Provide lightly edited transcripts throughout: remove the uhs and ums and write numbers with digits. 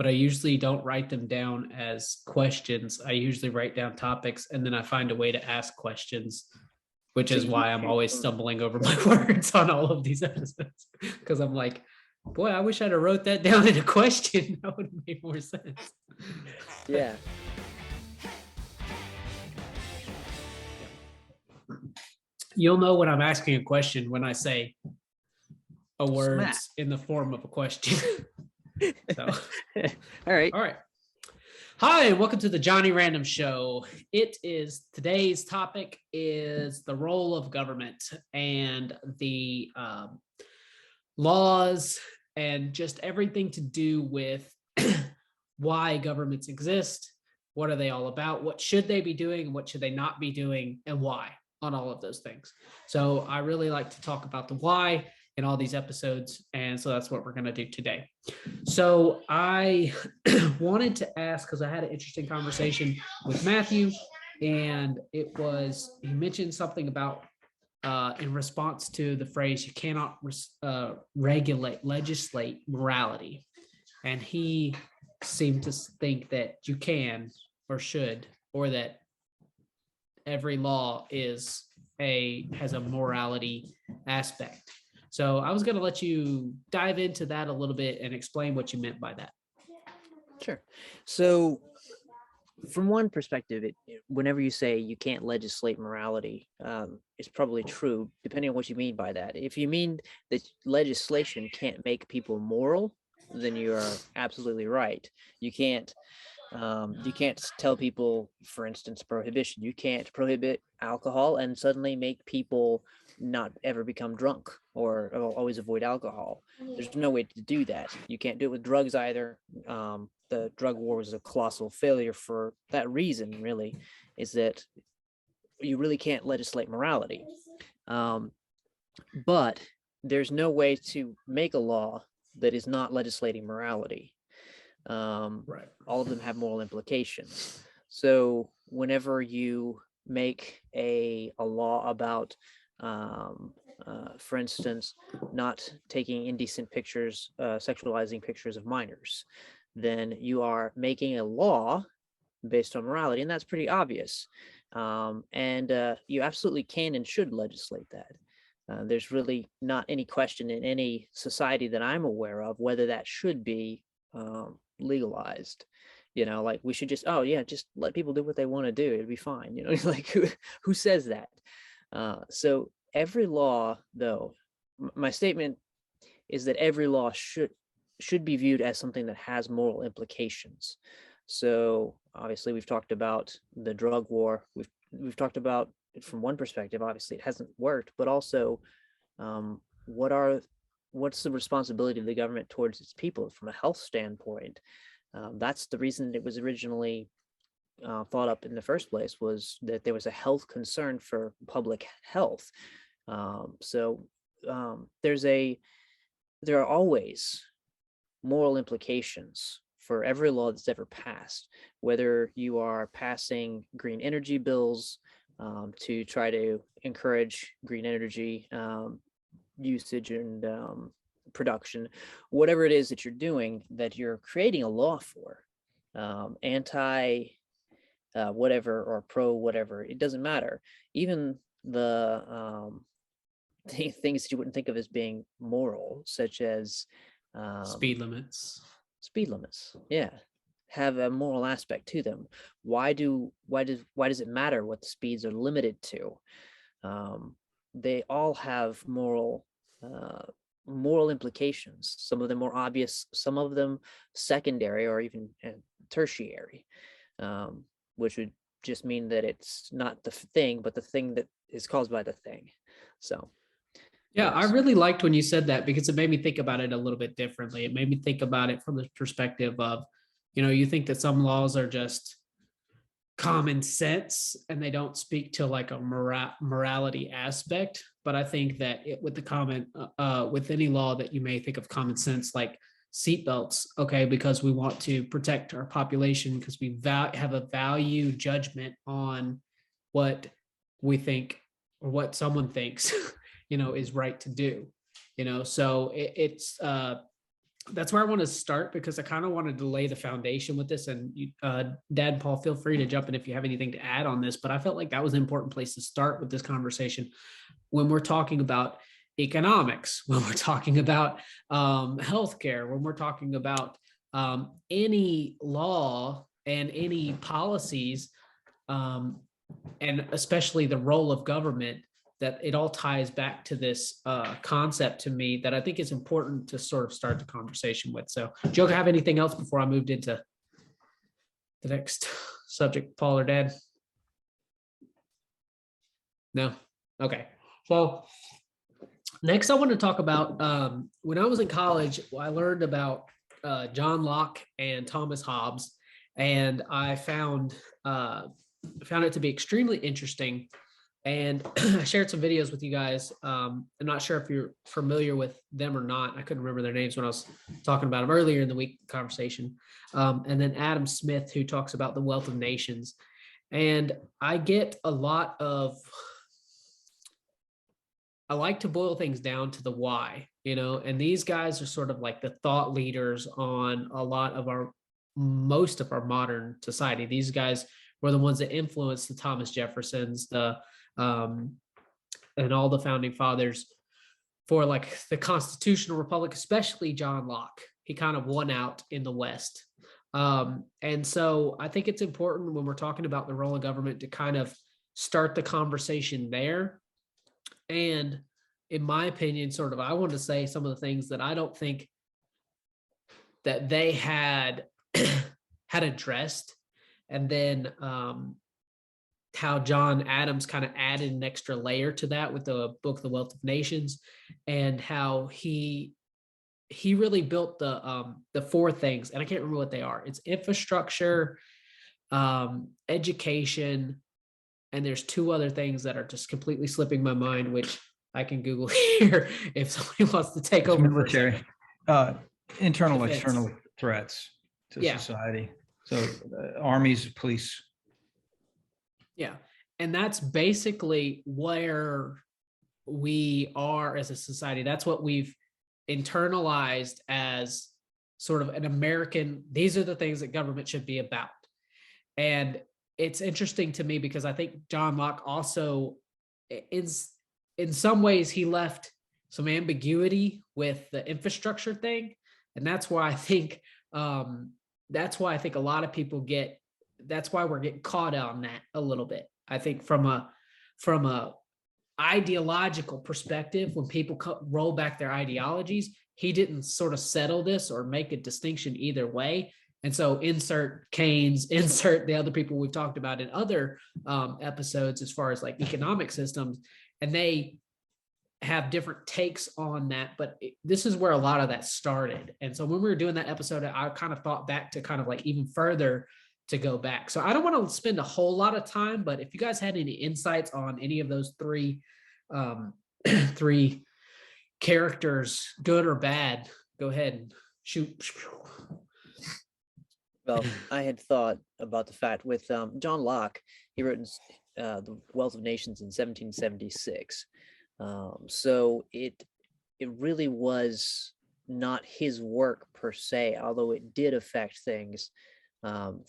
but I usually don't write them down as questions. I usually write down topics and then I find a way to ask questions, which So is why I'm always stumbling over my words on all of these episodes. Because I'm like, boy, I wish I'd have wrote that down in a question. That would make more sense. Yeah. You'll know when I'm asking a question when I say a word Smack. in the form of a question. So, All right. all right. Hi, and welcome to the Johnny Random Show. Today's topic is the role of government and the laws and just everything to do with why governments exist. What are they all about? What should they be doing? What should they not be doing? And why on all of those things. So I really like to talk about the why in all these episodes. And so that's what we're going to do today. So I wanted to ask, because I had an interesting conversation with Matthew, and he mentioned something about in response to the phrase, you cannot legislate morality. And he seemed to think that you can or should, or that every law has a morality aspect. So I was going to let you dive into that a little bit and explain what you meant by that. Sure. So from one perspective, whenever you say you can't legislate morality, it's probably true, depending on what you mean by that. If you mean that legislation can't make people moral, then you are absolutely right. You can't tell people, for instance, prohibition. You can't prohibit alcohol and suddenly make people not ever become drunk or always avoid alcohol. There's no way to do that. You can't do it with drugs either. The drug war was a colossal failure for that reason, really, is that you really can't legislate morality. But there's no way to make a law that is not legislating morality. Right. All of them have moral implications. So whenever you make a law about, for instance, not taking indecent pictures, sexualizing pictures of minors, then you are making a law based on morality, and that's pretty obvious. And you absolutely can and should legislate that. There's really not any question in any society that I'm aware of whether that should be legalized. Like we should just let people do what they want to do, it'd be fine. Like who says that? So every law, though, my statement is that every law should be viewed as something that has moral implications. So obviously we've talked about the drug war. We've talked about it from one perspective. Obviously it hasn't worked, but also what's the responsibility of the government towards its people from a health standpoint? That's the reason it was originally thought up in the first place, was that there was a health concern for public health. So there are always moral implications for every law that's ever passed, whether you are passing green energy bills to try to encourage green energy usage and production, whatever it is that you're doing, that you're creating a law for, anti whatever or pro whatever, it doesn't matter. Even the things that you wouldn't think of as being moral, such as Speed limits, yeah, have a moral aspect to them. Why does it matter what the speeds are limited to? They all have moral implications. Some of them more obvious, some of them secondary or even tertiary, which would just mean that it's not the thing, but the thing that is caused by the thing. So yeah, yes. I really liked when you said that, because it made me think about it a little bit differently. It made me think about it from the perspective of, you think that some laws are just common sense and they don't speak to like a morality aspect. But I think that with any law that you may think of common sense, like seatbelts, okay, because we want to protect our population, because we have a value judgment on what we think or what someone thinks is right to do. So it's that's where I want to start, because I kind of wanted to lay the foundation with this. And Dad, Paul, feel free to jump in if you have anything to add on this. But I felt like that was an important place to start with this conversation when we're talking about economics, when we're talking about healthcare, when we're talking about any law and any policies, and especially the role of government, that it all ties back to this concept to me that I think is important to sort of start the conversation with. So, Joe, have anything else before I moved into the next subject, Paul or Dad? No? Okay. So next I want to talk about when I was in college, I learned about John Locke and Thomas Hobbes, and I found it to be extremely interesting. And I shared some videos with you guys. I'm not sure if you're familiar with them or not. I couldn't remember their names when I was talking about them earlier in the week conversation. And then Adam Smith, who talks about the wealth of nations. And I get a lot of, I like to boil things down to the why, and these guys are sort of like the thought leaders on most of our modern society. These guys were the ones that influenced the Thomas Jeffersons, and all the founding fathers for like the constitutional republic, especially John Locke. He kind of won out in the West. And so I think it's important when we're talking about the role of government to kind of start the conversation there. And in my opinion, I want to say some of the things that I don't think that they had addressed. And then how John Adams kind of added an extra layer to that with the book, The Wealth of Nations, and how he really built the four things, and I can't remember what they are. It's infrastructure, education, and there's two other things that are just completely slipping my mind, which I can Google here if somebody wants to take over. Military, internal, external threats to society. So armies, police. Yeah. And that's basically where we are as a society. That's what we've internalized as sort of an American. These are the things that government should be about. And it's interesting to me because I think John Locke also is, in some ways, he left some ambiguity with the infrastructure thing. And that's why I think a lot of people that's why we're getting caught on that a little bit. I think from a ideological perspective, when people roll back their ideologies, he didn't sort of settle this or make a distinction either way. And so insert Keynes, insert the other people we've talked about in other episodes as far as like economic systems, and they have different takes on that. But this is where a lot of that started. And so when we were doing that episode, I kind of thought back to kind of like even further to go back. So I don't want to spend a whole lot of time, but if you guys had any insights on any of those three characters, good or bad, go ahead and shoot. Well, I had thought about the fact with John Locke, he wrote The Wealth of Nations in 1776. So it really was not his work per se, although it did affect things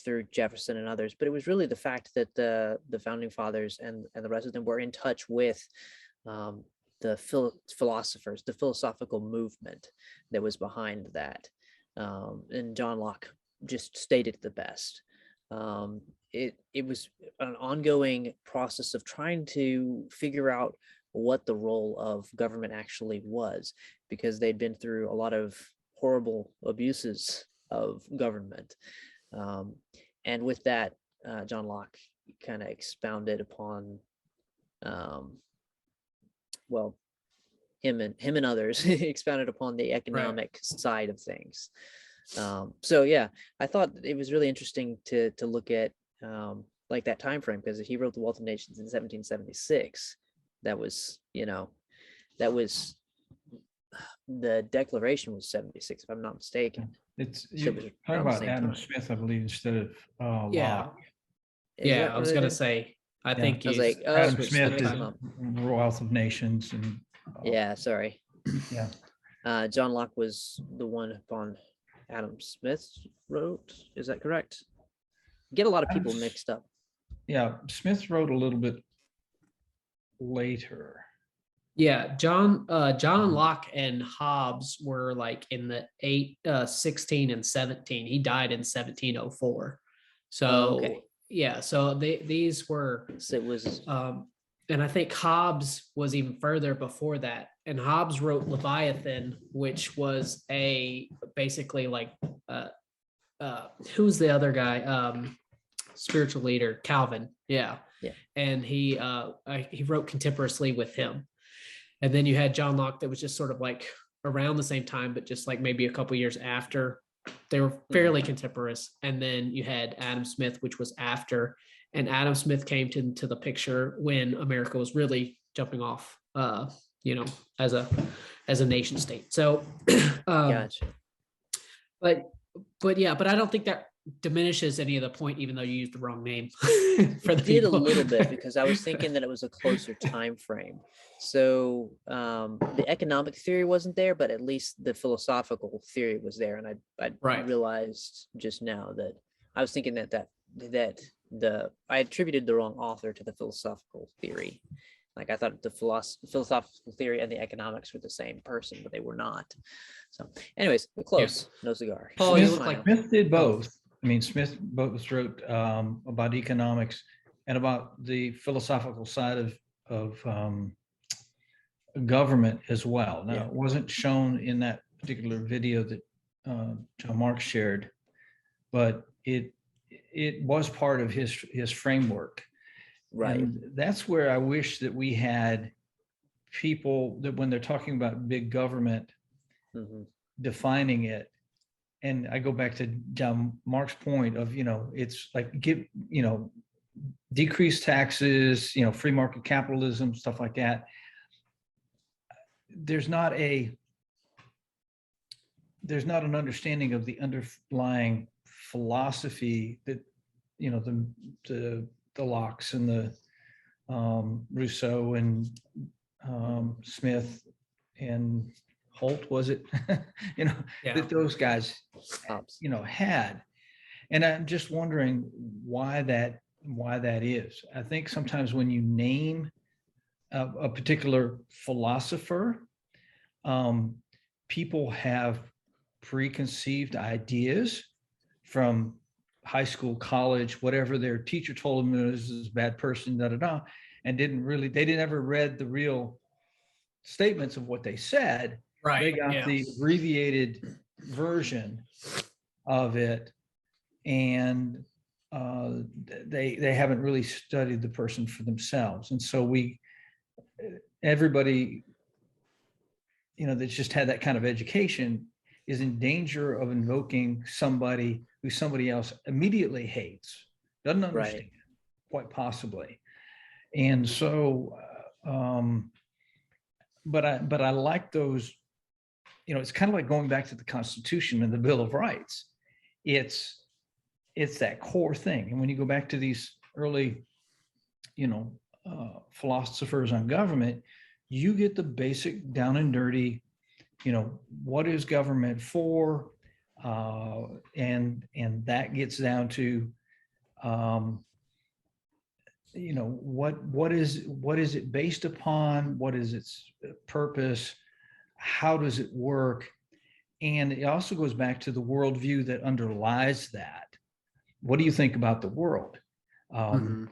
through Jefferson and others. But it was really the fact that the founding fathers and the rest of them were in touch with the philosophers, the philosophical movement that was behind that. And John Locke just stated the best. It was an ongoing process of trying to figure out what the role of government actually was, because they'd been through a lot of horrible abuses of government. And with that, John Locke kind of expounded upon, him and others expounded upon the economic side of things. So yeah, I thought it was really interesting to look at like that time frame, because he wrote The Wealth of Nations in 1776. That was, the Declaration was 76, if I'm not mistaken. You're talking about Adam Smith, I believe, instead of Locke. Yeah, I was going to say, I think I was like, Adam Smith is Wealth of Nations. And yeah, sorry. Yeah. John Locke was the one upon Adam Smith wrote. Is that correct? Get a lot of people mixed up. Yeah, Smith wrote a little bit later. Yeah, John Locke and Hobbes were like in the 16 and 17. He died in 1704. So okay. yeah, so these were, So it was and I think Hobbes was even further before that. And Hobbes wrote Leviathan, which was basically like who's the other guy? Spiritual leader, Calvin. Yeah. And he wrote contemporaneously with him. And then you had John Locke that was just sort of like around the same time, but just like maybe a couple years after. They were fairly contemporaneous. And then you had Adam Smith, which was after. And Adam Smith came into the picture when America was really jumping off, as a nation state. So, gotcha. But I don't think that diminishes any of the point, even though you used the wrong name. For the did people. A little bit, because I was thinking that it was a closer time frame. So the economic theory wasn't there, but at least the philosophical theory was there. And I realized just now that I was thinking that I attributed the wrong author to the philosophical theory. Like I thought the philosophical theory and the economics were the same person, but they were not. So anyways, we're close. Yeah. No cigar. Paul, you look like Smith did both. I mean, Smith both wrote about economics and about the philosophical side of government as well. Now, it wasn't shown in that particular video that John Mark shared, but it was part of his framework. Right. And that's where I wish that we had people that when they're talking about big government, defining it. And I go back to John Mark's point of, it's like decrease taxes, free market capitalism, stuff like that. There's not an understanding of the underlying philosophy that, the Locke's and the Rousseau and Smith and Holt, was it? That those guys, had. And I'm just wondering why that is. I think sometimes when you name a particular philosopher, people have preconceived ideas from high school, college, whatever their teacher told them this is a bad person, and they didn't ever read the real statements of what they said. Right. They got the abbreviated version of it, and they haven't really studied the person for themselves. And so everybody, that's just had that kind of education is in danger of invoking somebody who somebody else immediately hates, doesn't understand, quite possibly. And so, but I like those, it's kind of like going back to the Constitution and the Bill of Rights. It's that core thing. And when you go back to these early, philosophers on government, you get the basic down and dirty, what is government for? And that gets down to, what is it based upon? What is its purpose? How does it work? And it also goes back to the worldview that underlies that. What do you think about the world? And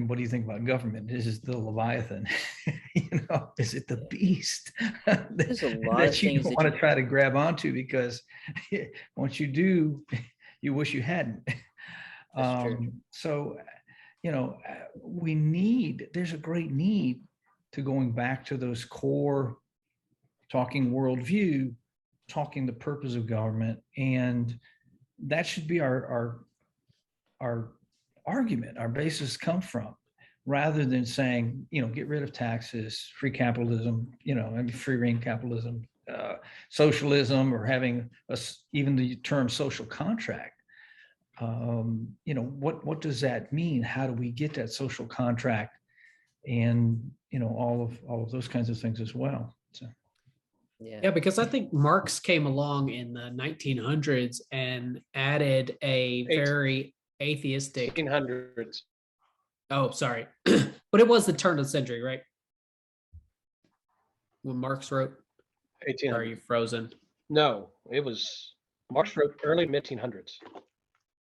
what do you think about government? Is the Leviathan? Is it the beast that you want to try to grab onto? Because once you do, you wish you hadn't. So, there's a great need to going back to those core, talking worldview, talking the purpose of government, and that should be our argument, our basis come from, rather than saying, get rid of taxes, free capitalism, free reign capitalism, socialism, or having even the term social contract. What does that mean? How do we get that social contract? And all of those kinds of things as well. So. Yeah, because I think Marx came along in the 1900s and added a very atheistic. 1800s. Oh, sorry, but it was the turn of the century, right? When Marx wrote. Or are 1800s. you frozen? No, it was Marx wrote early 1900s.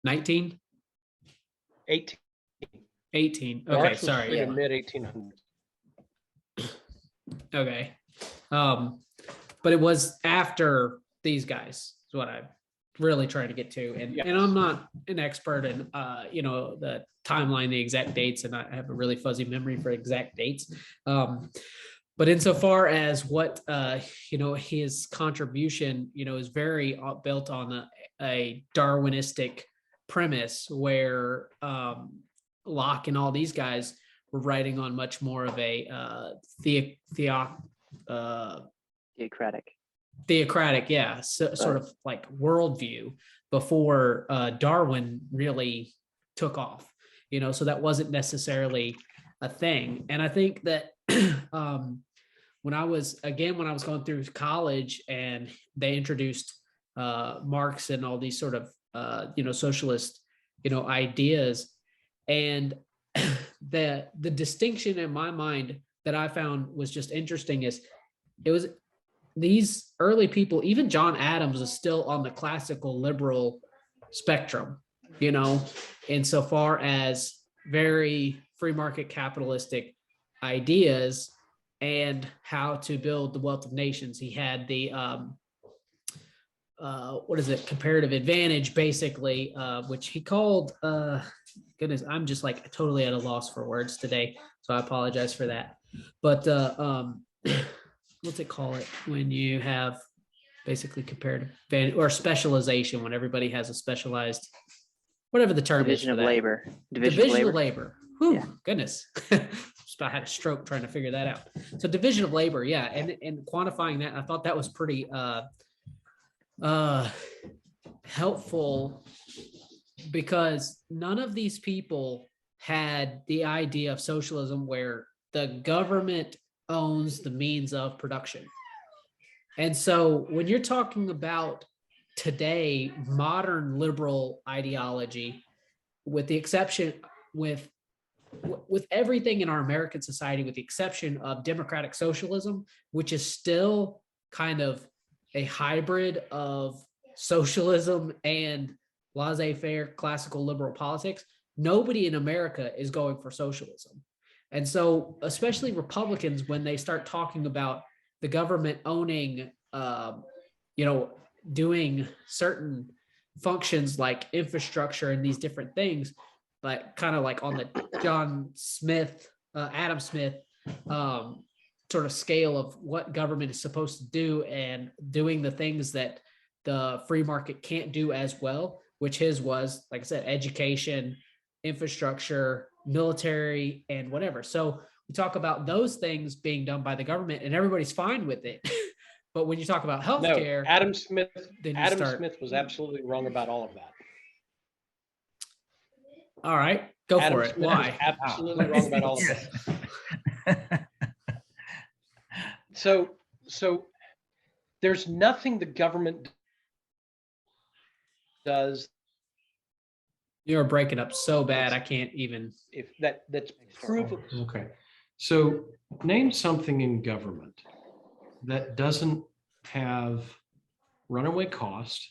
19? 18. 18. Okay, Marx was sorry. written in mid 1800s. Okay. But it was after these guys, is what I'm really trying to get to. And Yes. I'm not an expert in the timeline, the exact dates, and I have a really fuzzy memory for exact dates. But insofar as what his contribution, is very built on a Darwinistic premise where Locke and all these guys were writing on much more of a theocratic, yeah, sort of like worldview before Darwin really took off, so that wasn't necessarily a thing. And I think that when I was going through college and they introduced Marx and all these sort of socialist ideas, and the distinction in my mind that I found was just interesting is it was these early people, even John Adams is still on the classical liberal spectrum, insofar as very free market capitalistic ideas and how to build the wealth of nations. He had the comparative advantage, basically, which he called goodness, I'm just like totally at a loss for words today, so I apologize for that. But what's it call it when you have basically comparative advantage or specialization, when everybody has a specialized, whatever the term Division is of for that. labor. Division of labor. Whew, Yeah. goodness. I had a stroke trying to figure that out. So division of labor, yeah, and quantifying that, I thought that was pretty helpful, because none of these people had the idea of socialism where the government owns the means of production. And so when you're talking about today, modern liberal ideology, with the exception with everything in our American society, with the exception of democratic socialism, which is still kind of a hybrid of socialism and laissez-faire classical liberal politics, nobody in America is going for socialism. And so, especially Republicans, when they start talking about the government owning, doing certain functions like infrastructure and these different things, but kind of like on the Adam Smith sort of scale of what government is supposed to do, and doing the things that the free market can't do as well, which his was, like I said, education, infrastructure, military, and whatever. So we talk about those things being done by the government and everybody's fine with it. But when you talk about healthcare, No, Adam Smith Smith was absolutely wrong about all of that. All right, go Adam for it. Smith Why? was absolutely wrong about all of that. So there's nothing the government does. You're breaking up so bad, I can't even. If that's proven. Okay. So name something in government that doesn't have runaway cost,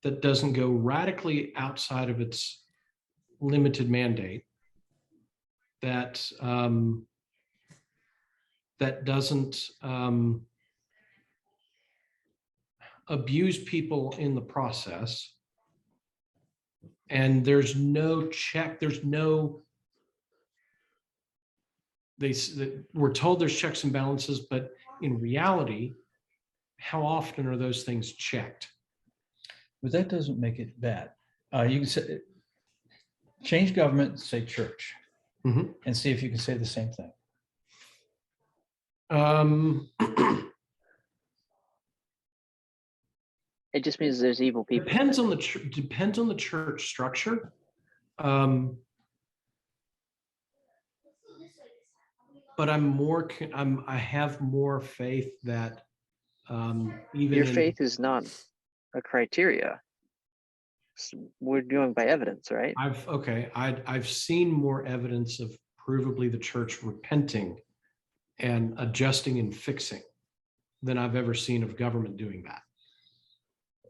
that doesn't go radically outside of its limited mandate, that doesn't abuse people in the process, and there's no check. We're told there's checks and balances, but in reality, how often are those things checked? But that doesn't make it bad. You can say, change government, say church, and see if you can say the same thing. It just means there's evil people. Depends on the church structure. But I have more faith that Even Your in, faith is not a criteria. We're doing by evidence, right? I've seen more evidence of provably the church repenting and adjusting and fixing than I've ever seen of government doing that.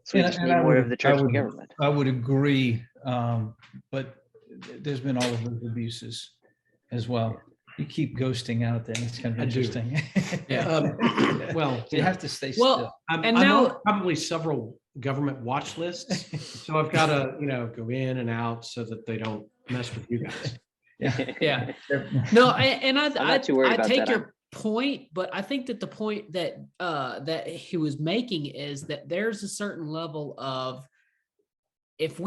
So we just need more of the church and government. I would agree, but there's been all of those abuses as well. You keep ghosting out there. It's kind of I do. interesting. Well, you have to stay Well, still. I'm on probably several government watch lists, so I've got to, go in and out so that they don't mess with you guys. Yeah. No, I'm not too worried I about take that. your point, but I think that the point that that he was making is that there's a certain level of, if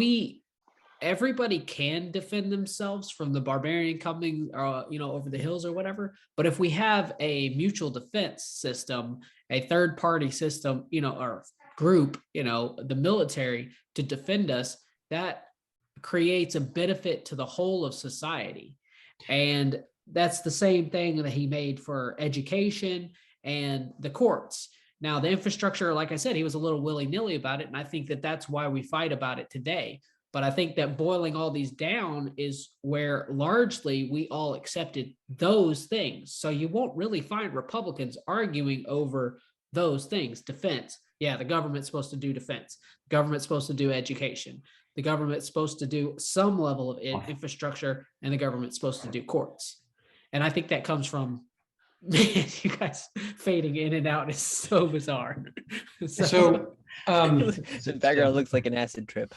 everybody can defend themselves from the barbarian coming over the hills or whatever, but if we have a mutual defense system, a third party system, or group, the military, to defend us, that creates a benefit to the whole of society. And that's the same thing that he made for education and the courts. Now, the infrastructure, like I said, he was a little willy-nilly about it, and I think that that's why we fight about it today. But I think that boiling all these down is where largely we all accepted those things. So you won't really find Republicans arguing over those things. Defense. Yeah, the government's supposed to do defense. The government's supposed to do education. The government's supposed to do some level of infrastructure, and the government's supposed to do courts. And I think that comes from, man, you guys fading in and out is so bizarre. So the background looks like an acid trip.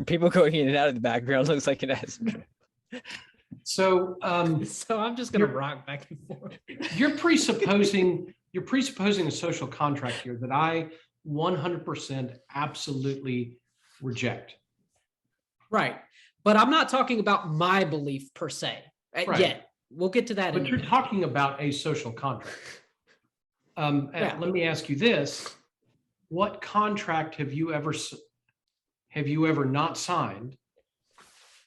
People going in and out of the background looks like an acid trip. So I'm just gonna rock back and forth. You're presupposing a social contract here that I 100% absolutely reject. Right. But I'm not talking about my belief per se yet. We'll get to that. But you're talking about a social contract. Let me ask you this. What contract have you ever not signed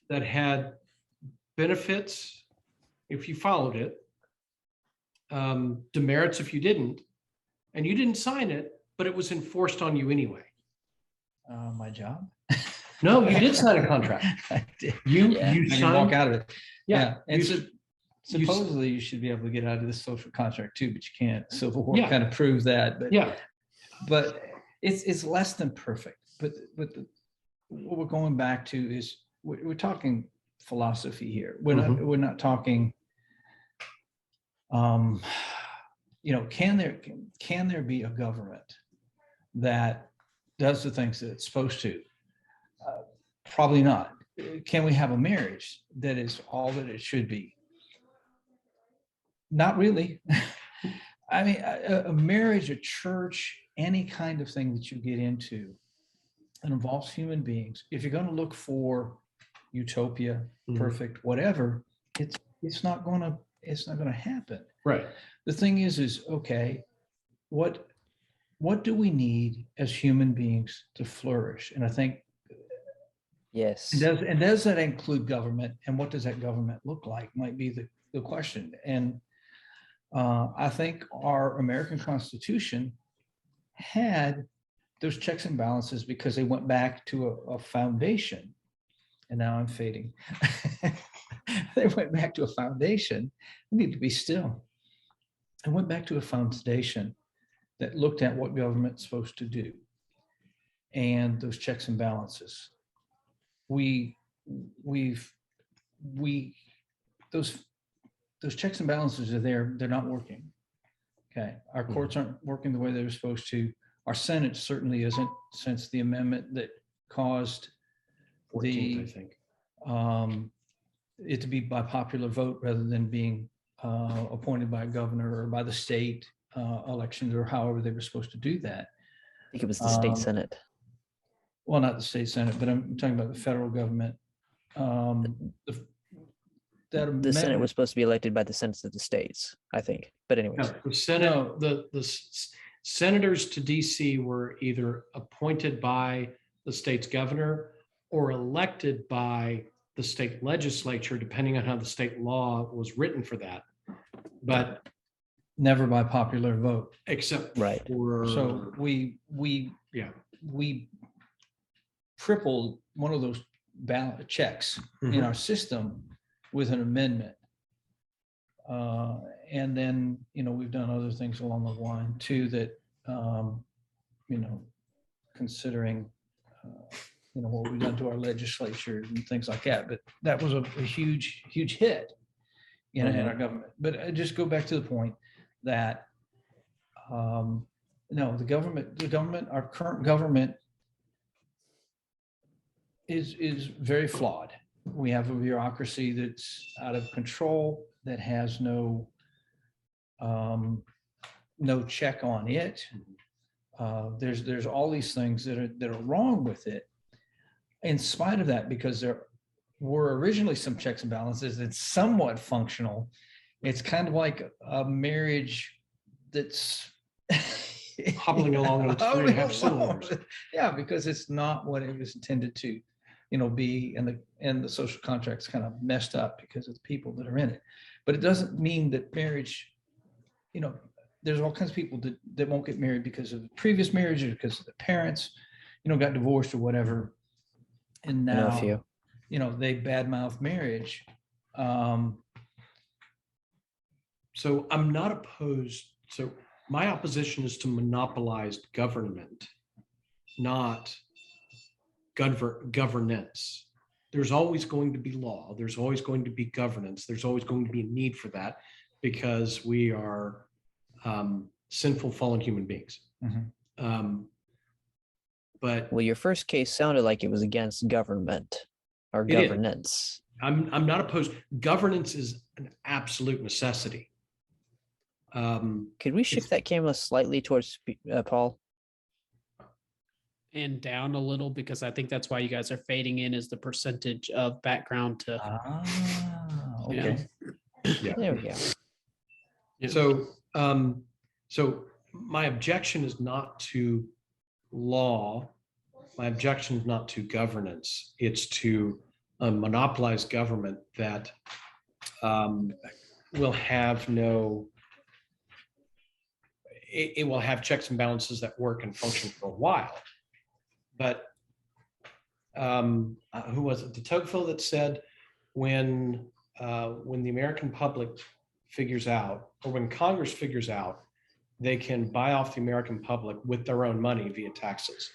that had benefits if you followed it, demerits if you didn't, and you didn't sign it, but it was enforced on you anyway? My job? No, you did sign a contract. I did. You signed, walk out of it. Yeah. And supposedly you should be able to get out of this social contract too, but you can't. Civil War kind of proves that. But it's less than perfect. But what we're going back to is we're talking philosophy here. We're not talking. Can there be a government that does the things that it's supposed to? Probably not. Can we have a marriage that is all that it should be? Not really. I mean, a marriage, a church, any kind of thing that you get into that involves human beings, if you're going to look for utopia, perfect, whatever, it's not going to happen. Right. The thing is okay, what do we need as human beings to flourish? And I think, yes. And does that include government? And what does that government look like might be the question. And I think our American Constitution had those checks and balances because they went back to a foundation. And now I'm fading. They went back to a foundation. We need to be still. I went back to a foundation that looked at what government's supposed to do and those checks and balances. Those checks and balances are there. They're not working. Okay. Our courts aren't working the way they were supposed to. Our Senate certainly isn't, since the amendment that caused 14th, I think. It to be by popular vote rather than being appointed by a governor or by the state elections or however they were supposed to do that. I think it was the state Senate. Well, not the state Senate, but I'm talking about the federal government. The Senate was supposed to be elected by the Senates of the states, I think. But anyways. No, the Senate, the senators to DC were either appointed by the state's governor or elected by the state legislature, depending on how the state law was written for that. But never by popular vote. Except Right. for. So we Yeah. tripled one of those ballot checks in Mhm. our system with an amendment. And then, we've done other things along the line too that, considering, what we've done to our legislature and things like that. But that was a huge, huge hit in our government. But I just go back to the point that, no, the government, our current government is very flawed. We have a bureaucracy that's out of control, that has no check on it. There's all these things that are wrong with it. In spite of that, because there were originally some checks and balances, it's somewhat functional. It's kind of like a marriage that's Hobbling along on its 3.5 cylinders. Yeah, because it's not what it was intended to, be, and the social contract's kind of messed up because of the people that are in it. But it doesn't mean that marriage, there's all kinds of people that won't get married because of the previous marriage or because of the parents, got divorced or whatever. And I know a now, few. they badmouth marriage. So I'm not opposed. So my opposition is to monopolized government, not governance. There's always going to be law. There's always going to be governance. There's always going to be a need for that because we are sinful, fallen human beings. Mhm. But Well, your first case sounded like it was against government or It is. governance. I'm not opposed. Governance is an absolute necessity. Could we shift that camera slightly towards Paul? And down a little, because I think that's why you guys are fading in, is the percentage of background to. Okay. Yeah. There we go. So my objection is not to law. My objection is not to governance. It's to a monopolized government that will have it will have checks and balances that work and function for a while. But who was it? De Tocqueville that said when the American public figures out, or when Congress figures out they can buy off the American public with their own money via taxes,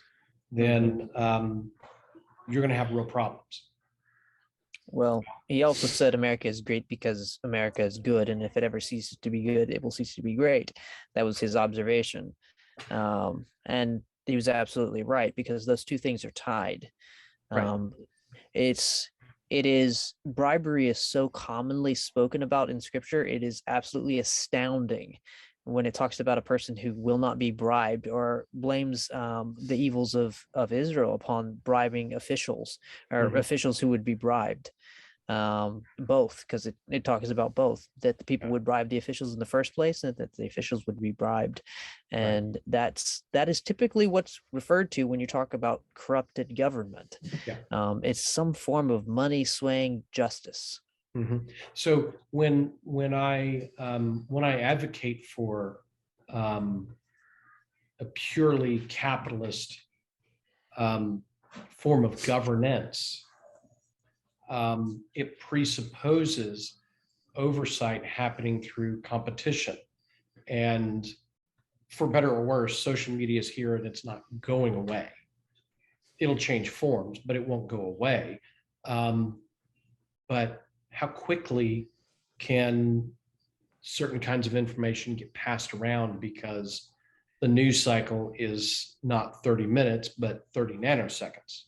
then you're going to have real problems. Well, he also said America is great because America is good, and if it ever ceases to be good, it will cease to be great. That was his observation. And he was absolutely right, because those two things are tied. Right. Bribery is so commonly spoken about in scripture. It is absolutely astounding when it talks about a person who will not be bribed, or blames the evils of Israel upon bribing officials, or officials who would be bribed. Both, because it talks about both, that the people would bribe the officials in the first place, and that the officials would be bribed. And that is typically what's referred to when you talk about corrupted government. It's some form of money swaying justice. So when I advocate for a purely capitalist form of governance, it presupposes oversight happening through competition. And for better or worse, social media is here and it's not going away. It'll change forms, but it won't go away. But how quickly can certain kinds of information get passed around because the news cycle is not 30 minutes, but 30 nanoseconds.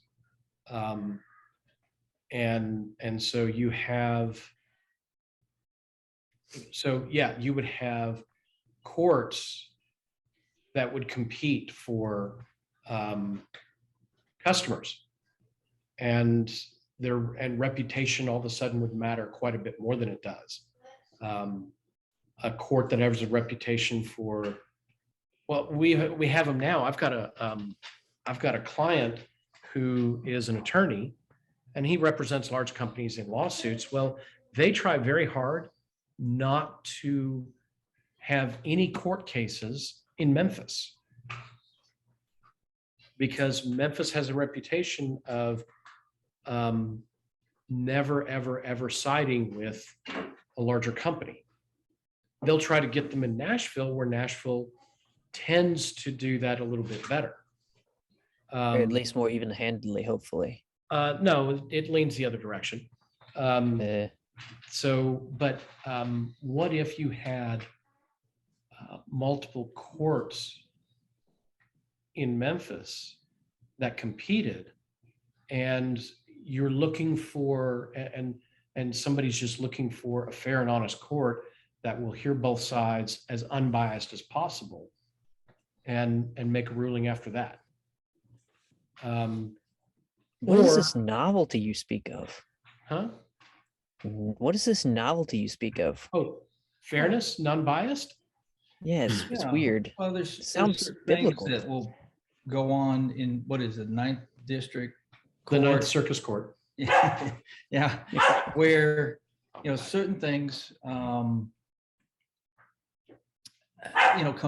And so you would have courts that would compete for customers, and reputation all of a sudden would matter quite a bit more than it does. A court that has a reputation for, well, we have them now. I've got a client who is an attorney, and he represents large companies in lawsuits. Well, they try very hard not to have any court cases in Memphis, because Memphis has a reputation of never, ever, ever siding with a larger company. They'll try to get them in Nashville, where Nashville tends to do that a little bit better. Or at least more even-handedly, hopefully. No, it leans the other direction. But what if you had multiple courts in Memphis that competed, and you're looking for, and somebody's just looking for a fair and honest court that will hear both sides as unbiased as possible, and make a ruling after that. What is this novelty you speak of? Huh? What is this novelty you speak of? Oh, fairness, non-biased? Yeah, it's Yeah. weird. Well, there's Sounds certain biblical. things that will go on in, what is it, Ninth District The Ninth Court? Circus Court. Yeah, where, certain things, come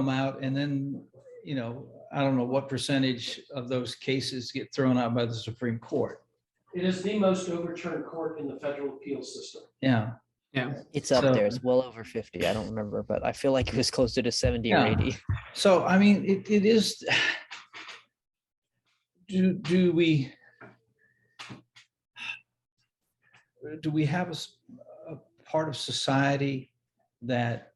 out, and then, I don't know what percentage of those cases get thrown out by the Supreme Court. It is the most overturned court in the federal appeals system. Yeah. Yeah. It's up So- there. It's well over 50. I don't remember, but I feel like it was closer to 70 or Yeah. 80. So, I mean, it is, do we have a part of society that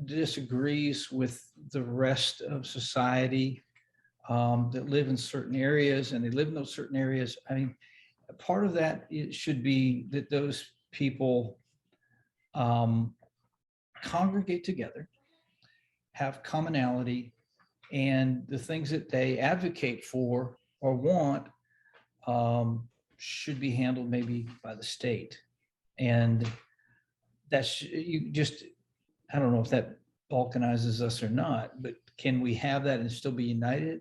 disagrees with the rest of society, that live in certain areas, and they live in those certain areas? I mean, part of that should be that those people congregate together, have commonality, and the things that they advocate for or want should be handled maybe by the state. And that's, I don't know if that balkanizes us or not, but can we have that and still be united?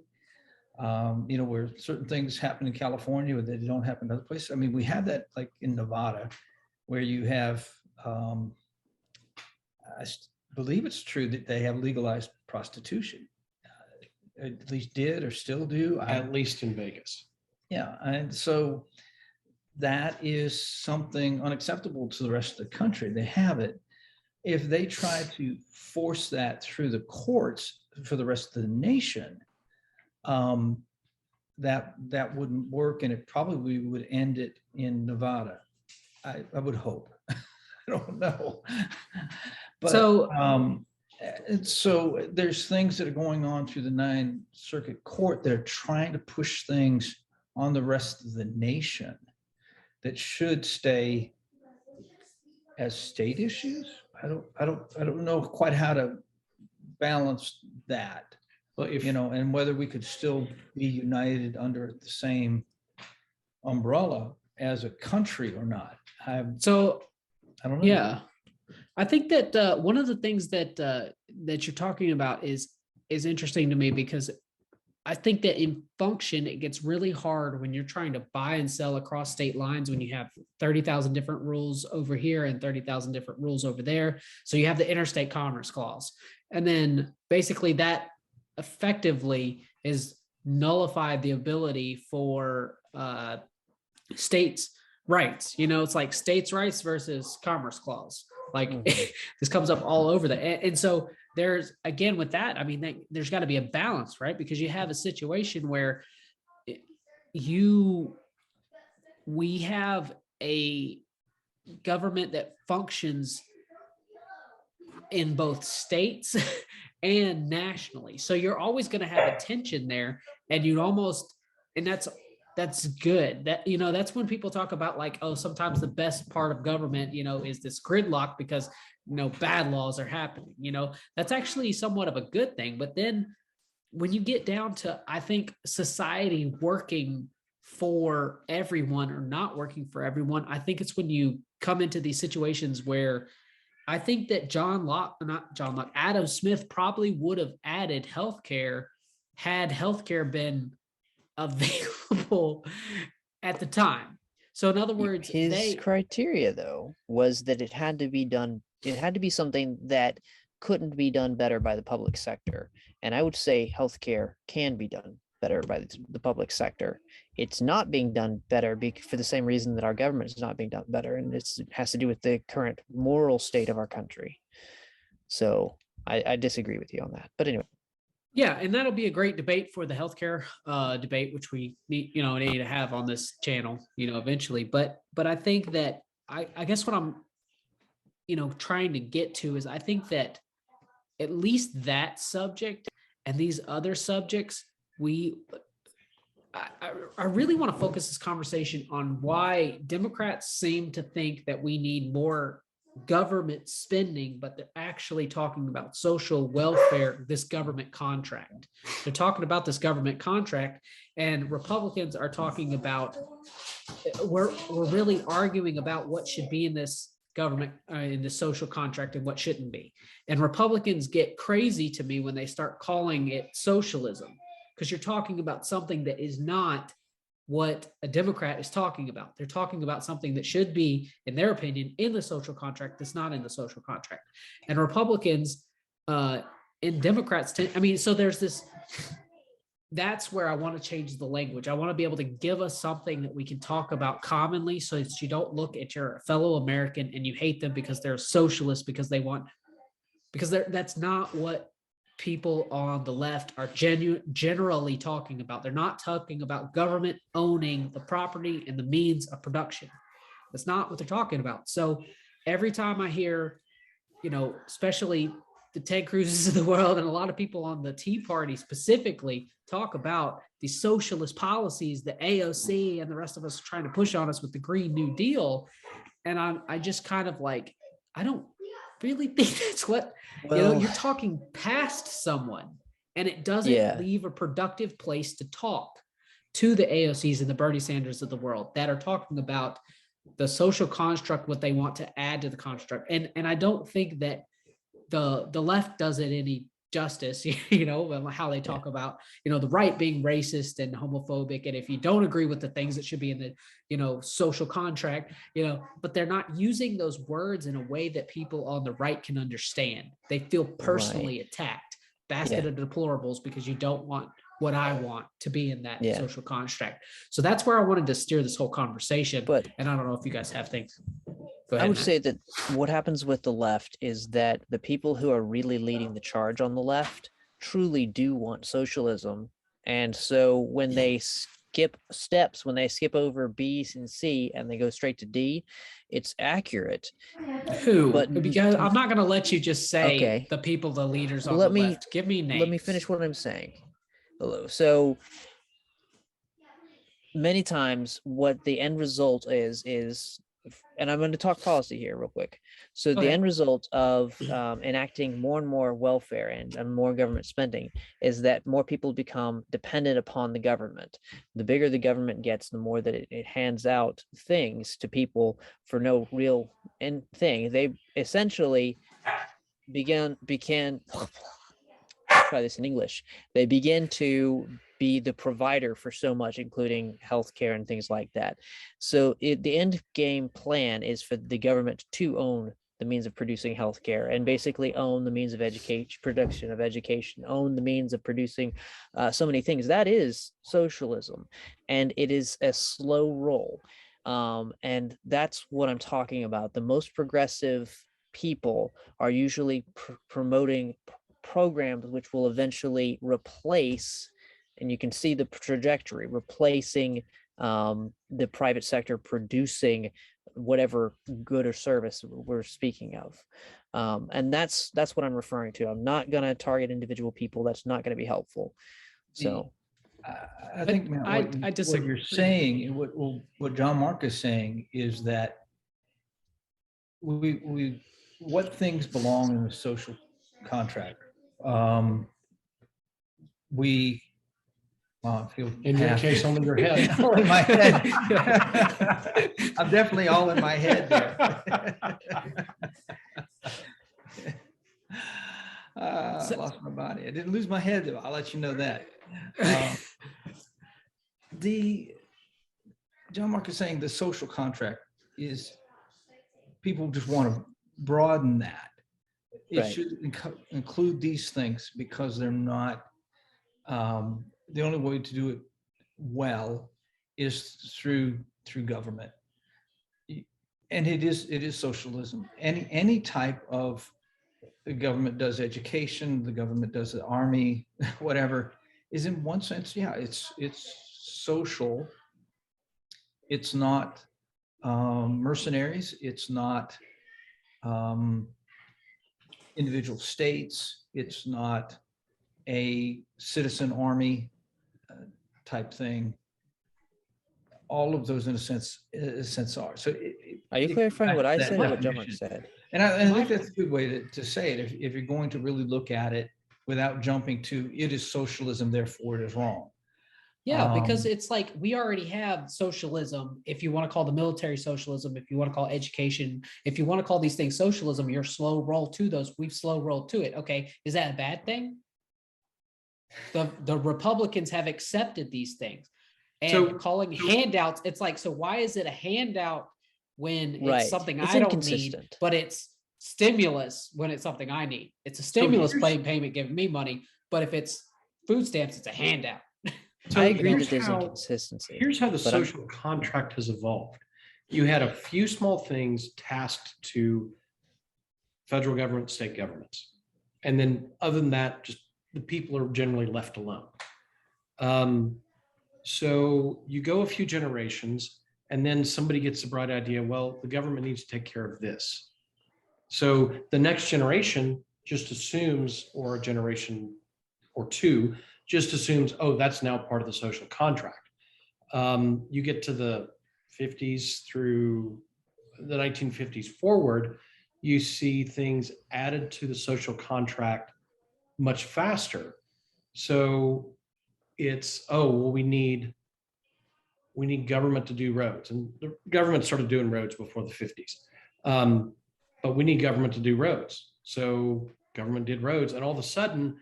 Where certain things happen in California where they don't happen in other places. I mean, we have that like in Nevada, where you have, I believe it's true that they have legalized prostitution. At least did or still do. At least in Vegas. Yeah, and so that is something unacceptable to the rest of the country. They have it. If they try to force that through the courts for the rest of the nation, that wouldn't work, and it probably would end it in Nevada. I would hope. I don't know. But, so there's things that are going on through the Ninth Circuit Court that are trying to push things on the rest of the nation that should stay as state issues. I don't know quite how to balance that. Well, And whether we could still be united under the same umbrella as a country or not. I don't know. Yeah, I think that one of the things that you're talking about is interesting to me, because I think that in function, it gets really hard when you're trying to buy and sell across state lines, when you have 30,000 different rules over here and 30,000 different rules over there. So you have the Interstate Commerce Clause. And then basically that effectively is nullified the ability for states' rights. It's like states' rights versus Commerce Clause. Like this comes up all over that. And so there's, again, with that, I mean, there's got to be a balance, right? Because you have a situation where we have a government that functions in both states and nationally. So you're always going to have a tension there, and that's good. That's when people talk about like, oh, sometimes the best part of government, is this gridlock because, bad laws are happening. That's actually somewhat of a good thing. But then when you get down to, I think, society working for everyone or not working for everyone, I think it's when you come into these situations where I think that Adam Smith probably would have added healthcare had healthcare been available at the time. So in other words, his criteria though was that it had to be done. It had to be something that couldn't be done better by the public sector. And I would say healthcare can be done better by the public sector. It's not being done better for the same reason that our government is not being done better. And it has to do with the current moral state of our country. So I disagree with you on that. But anyway. Yeah, and that'll be a great debate for the healthcare debate, which we need to have on this channel, eventually. But I think that I guess what I'm, trying to get to is I think that at least that subject and these other subjects, I really want to focus this conversation on why Democrats seem to think that we need more government spending, but they're actually talking about social welfare, this government contract. They're talking about this government contract, and Republicans are talking about, we're really arguing about what should be in this government, in the social contract, and what shouldn't be. And Republicans get crazy to me when they start calling it socialism, because you're talking about something that is not what a Democrat is talking about. They're talking about something that should be, in their opinion, in the social contract that's not in the social contract. And Republicans and Democrats, so there's this, that's where I want to change the language. I want to be able to give us something that we can talk about commonly, so that you don't look at your fellow American and you hate them because they're socialists, because that's not what people on the left are generally talking about. They're not talking about government owning the property and the means of production. That's not what they're talking about. So every time I hear, especially the Ted Cruz's of the world and a lot of people on the Tea Party specifically talk about the socialist policies that AOC and the rest of us are trying to push on us with the Green New Deal, and I just kind of like, I don't really think that's what, you're talking past someone, and it doesn't leave a productive place to talk to the AOCs and the Bernie Sanders of the world that are talking about the social construct, what they want to add to the construct. And I don't think that the left does it any justice, how they talk about, the right being racist and homophobic. And if you don't agree with the things that should be in the, social contract, but they're not using those words in a way that people on the right can understand. They feel personally attacked, basket of deplorables, because you don't want what I want to be in that social contract. So that's where I wanted to steer this whole conversation. And I don't know if you guys have things. Go ahead, I would Matt. say that what happens with the left is that the people who are really leading the charge on the left truly do want socialism. And so when they skip steps, when they skip over B and C and they go straight to D, it's accurate. Who? But Because I'm not going to let you just say the people, the leaders on the left. Give me names. Let me finish what I'm saying. So many times what the end result is, and I'm going to talk policy here real quick. So the end result of enacting more and more welfare and more government spending is that more people become dependent upon the government. The bigger the government gets, the more that it hands out things to people for no real thing. They essentially began try this in English. They begin to be the provider for so much, including healthcare and things like that. So the end game plan is for the government to own the means of producing healthcare and basically own the means of production of education, own the means of producing so many things. That is socialism, and it is a slow roll. And that's what I'm talking about. The most progressive people are usually promoting programs which will eventually replace, and you can see the trajectory, replacing the private sector producing whatever good or service we're speaking of. And that's what I'm referring to. I'm not going to target individual people. That's not going to be helpful. So I think, Matt, I disagree. what you're saying, and what John Mark is saying, is that what things belong in the social contract. I feel in your case, only your head. all in my head. I'm definitely all in my head there. I lost my body. I didn't lose my head, though. I'll let you know that. John Mark is saying the social contract is, people just want to broaden that. it Right. should include these things because they're not, the only way to do it well is through government. And it is socialism. Any type of, the government does education, the government does the army, whatever, is in one sense, yeah, it's social. It's not mercenaries. It's not individual states. It's not a citizen army type thing. All of those, in a sense are. So, Are you it goes clarifying back what to I that said or what John definition. said? And I think that's a good way to say it. If you're going to really look at it without jumping to, it is socialism, therefore it is wrong. Yeah, because Um, it's like we already have socialism. If you want to call the military socialism, if you want to call education, if you want to call these things socialism, you're slow roll to those. We've slow rolled to it. Okay, is that a bad thing? The Republicans have accepted these things, and So- calling handouts. It's like, so why is it a handout when it's Right. something It's I don't need, inconsistent. but it's stimulus when it's something I need? It's a stimulus here's- payment giving me money, but if it's food stamps, it's a handout. So I agree here's that there's how- inconsistency. Here's how the but I'm- social contract has evolved. You had a few small things tasked to federal government, state governments. And then other than that, just the people are generally left alone. So you go a few generations and then somebody gets the bright idea, well, the government needs to take care of this. So the next generation just assumes, or a generation or two, just assumes, oh, that's now part of the social contract. You get to the 50s through the 1950s forward, you see things added to the social contract much faster. So it's, oh, well, we need government to do roads. And the government started doing roads before the 50s. But we need government to do roads. So government did roads, and all of a sudden,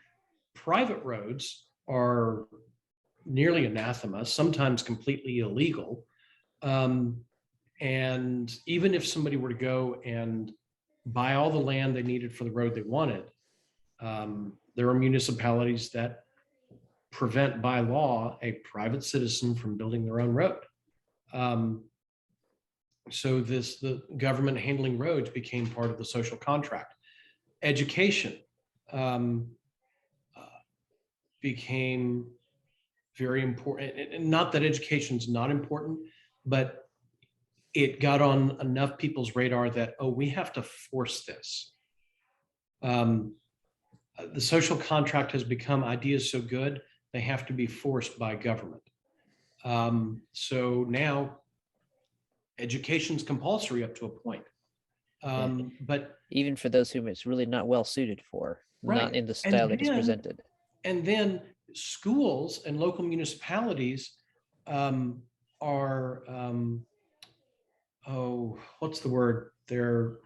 private roads are nearly anathema, sometimes completely illegal. And even if somebody were to go and buy all the land they needed for the road they wanted, there are municipalities that prevent by law a private citizen from building their own road. So the government handling roads became part of the social contract. Education became very important. And not that education is not important, but it got on enough people's radar that, oh, we have to force this. The social contract has become ideas so good, they have to be forced by government. So now education's compulsory up to a point. But Even for those whom it's really not well suited for, Right. not in the And style that it's then- presented. And then schools and local municipalities are, what's the word? They're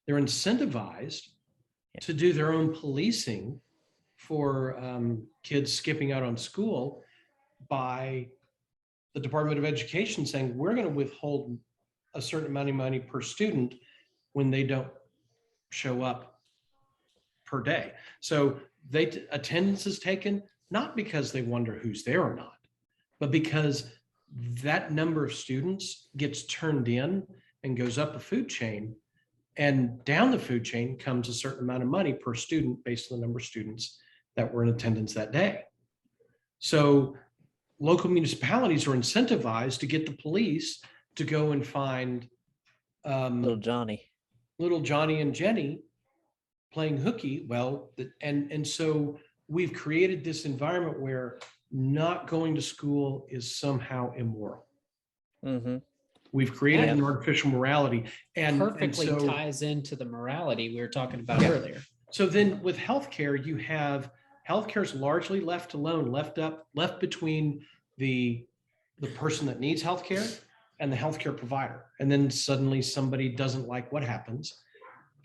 incentivized Yeah. to do their own policing for kids skipping out on school by the Department of Education saying, we're going to withhold a certain amount of money per student when they don't show up per day. So attendance is taken, not because they wonder who's there or not, but because that number of students gets turned in and goes up the food chain, and down the food chain comes a certain amount of money per student based on the number of students that were in attendance that day. So local municipalities are incentivized to get the police to go and find Little Johnny. little Johnny and Jenny playing hooky. Well, and so we've created this environment where not going to school is somehow immoral. Mm-hmm. We've created Yeah. an artificial morality, and Perfectly so, ties into the morality we were talking about Yeah. earlier. So then with healthcare, you have healthcare is largely left alone, left between the person that needs healthcare and the healthcare provider. And then suddenly somebody doesn't like what happens.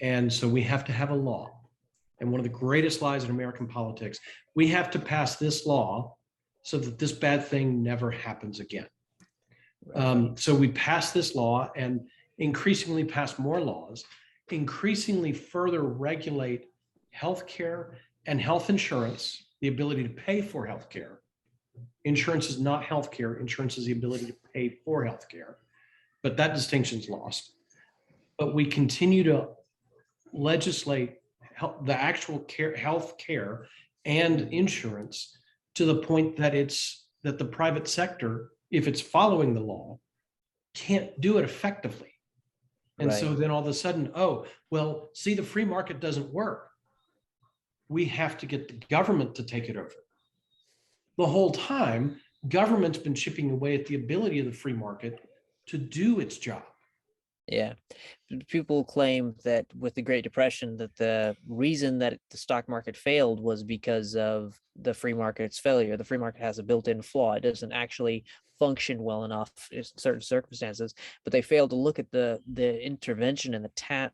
And so we have to have a law. And one of the greatest lies in American politics, we have to pass this law so that this bad thing never happens again. So we pass this law and increasingly pass more laws. increasingly further regulate healthcare and health insurance, the ability to pay for healthcare. Insurance is not healthcare. Insurance is the ability to pay for healthcare, but that distinction's lost. But we continue to legislate the actual health care and insurance to the point that that the private sector, if it's following the law, can't do it effectively. And so Right. then all of a sudden, oh, well, see, the free market doesn't work. We have to get the government to take it over. The whole time, government's been chipping away at the ability of the free market to do its job. Yeah. People claim that with the Great Depression, that the reason that the stock market failed was because of the free market's failure. The free market has a built-in flaw. It doesn't actually function well enough in certain circumstances, but they failed to look at the intervention and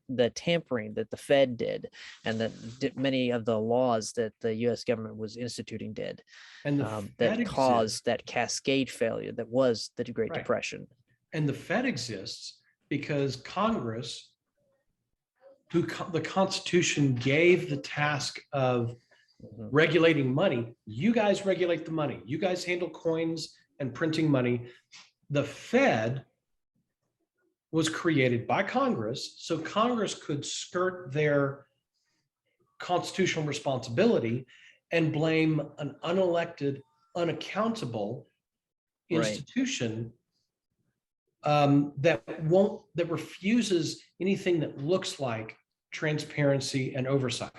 the tampering that the Fed did, and that many of the laws that the US government was instituting did, And the Fed that exists. caused that cascade failure that was the Great Right. Depression. And the Fed exists because Congress, who the Constitution gave the task of regulating money, you guys regulate the money. You guys handle coins and printing money. The Fed was created by Congress, so Congress could skirt their constitutional responsibility and blame an unelected, unaccountable Right. institution that refuses anything that looks like transparency and oversight,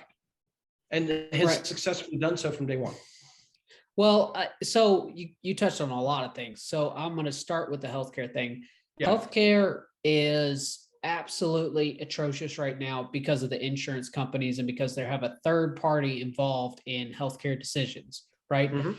and has Right. successfully done so from day one. Well, so you touched on a lot of things. So I'm going to start with the healthcare thing. Yeah. Healthcare is absolutely atrocious right now because of the insurance companies and because they have a third party involved in healthcare decisions, right? Mhm.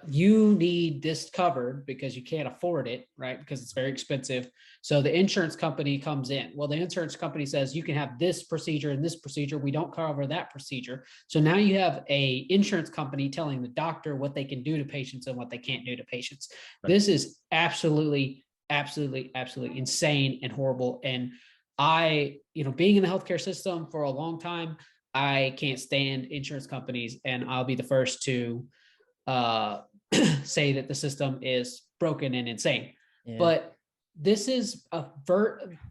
You need this covered because you can't afford it, right? Because it's very expensive. So the insurance company comes in. Well, the insurance company says you can have this procedure and this procedure. We don't cover that procedure. So now you have a insurance company telling the doctor what they can do to patients and what they can't do to patients. Right. This is absolutely insane and horrible. And I, being in the healthcare system for a long time, I can't stand insurance companies, and I'll be the first to say that the system is broken and insane. Yeah. But this is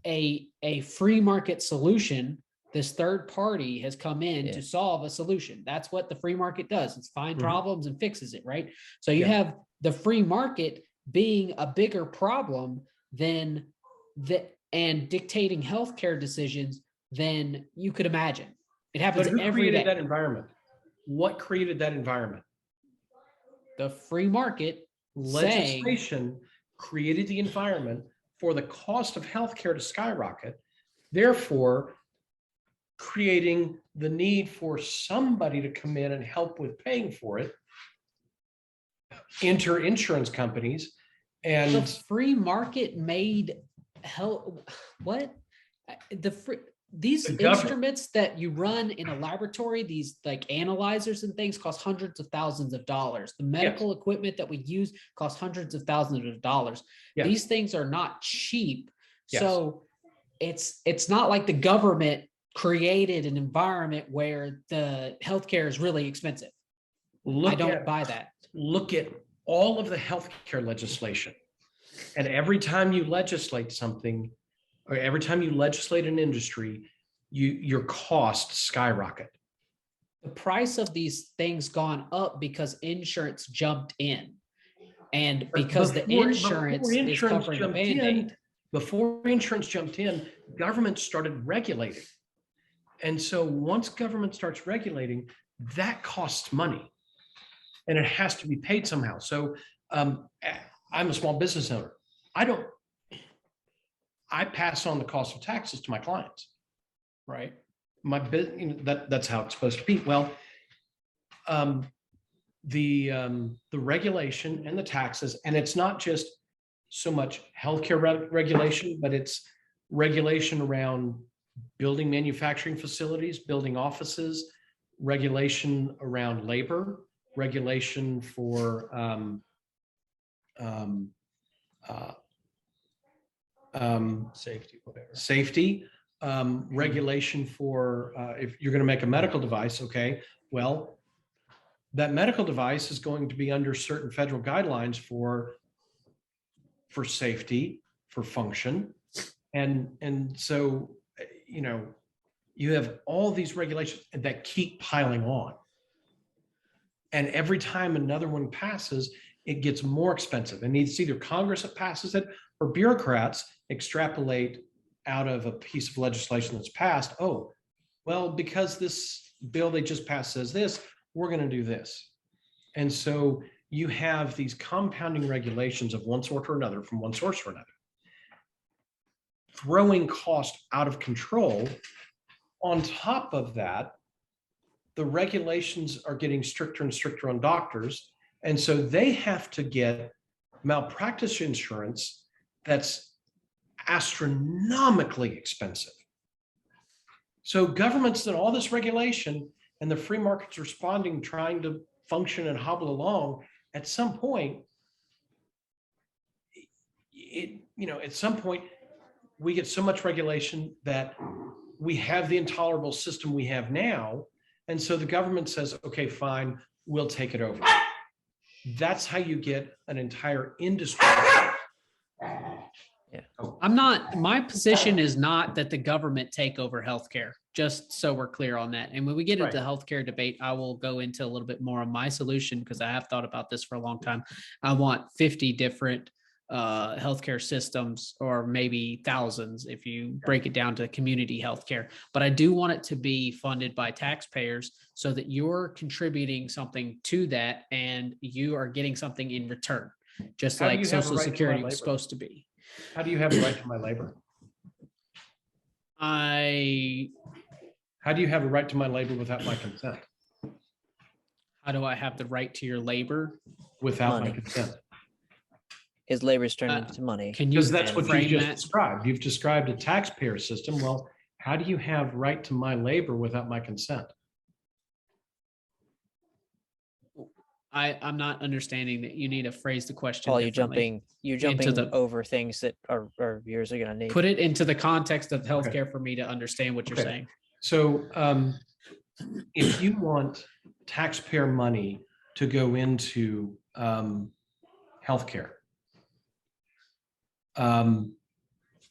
a free market solution. This third party has come in to solve a solution. That's what the free market does. It's find problems and fixes it, right? So you have the free market being a bigger problem than and dictating healthcare decisions than you could imagine. It happens But who every created day. that environment? What created that environment? The free market Legislation created the environment for the cost of healthcare to skyrocket, therefore creating the need for somebody to come in and help with paying for it. Enter insurance companies, the and free market made these The government- instruments that you run in a laboratory, these like analyzers and things, cost hundreds of thousands of dollars. The medical equipment that we use costs hundreds of thousands of dollars. Yes. These things are not cheap. Yes. So it's not like the government created an environment where the healthcare is really expensive. I don't buy that. Look at all of the healthcare legislation, and every time you legislate something, or every time you legislate an industry, your costs skyrocket. The price of these things gone up because insurance jumped in, and because the insurance is covering the Band-Aid. Before insurance jumped in, government started regulating. And so once government starts regulating, that costs money, and it has to be paid somehow. So I'm a small business owner. I pass on the cost of taxes to my clients, right? That's how it's supposed to be. Well, the regulation and the taxes, and it's not just so much healthcare regulation, but it's regulation around building manufacturing facilities, building offices, regulation around labor, regulation for Safety, whatever. safety, regulation for if you're going to make a medical device, okay, well, that medical device is going to be under certain federal guidelines for safety, for function. And so, you know, you have all these regulations that keep piling on. And every time another one passes, it gets more expensive. And it's either Congress that passes it or bureaucrats extrapolate out of a piece of legislation that's passed. Oh, well, because this bill they just passed says this, we're going to do this. And so you have these compounding regulations of one sort or another from one source or another, throwing cost out of control. On top of that, the regulations are getting stricter and stricter on doctors. And so they have to get malpractice insurance that's astronomically expensive. So government's done all this regulation and the free market's responding, trying to function and hobble along. At some point, at some point, we get so much regulation that we have the intolerable system we have now. And so the government says, okay, fine, we'll take it over. That's how you get an entire industry. Yeah. My position is not that the government take over healthcare, just so we're clear on that. And when we get into the healthcare debate, I will go into a little bit more of my solution because I have thought about this for a long time. I want 50 different healthcare systems, or maybe thousands if you break it down to community healthcare. But I do want it to be funded by taxpayers so that you're contributing something to that and you are getting something in return, just like Social Security was supposed to be. How do you have a right to my labor? How do you have a right to my labor without my consent? How do I have the right to your labor? Without Money. my consent. His labor is turned into money. Can you Because that's what you frame just that? described. You've described a taxpayer system. Well, how do you have right to my labor without my consent? I'm not understanding that. You need to phrase the question. Paul, you're differently. jumping the- over things that our viewers are going to need. Put it into the context of healthcare for me to understand what you're Okay. saying. So if you want taxpayer money to go into healthcare, I'm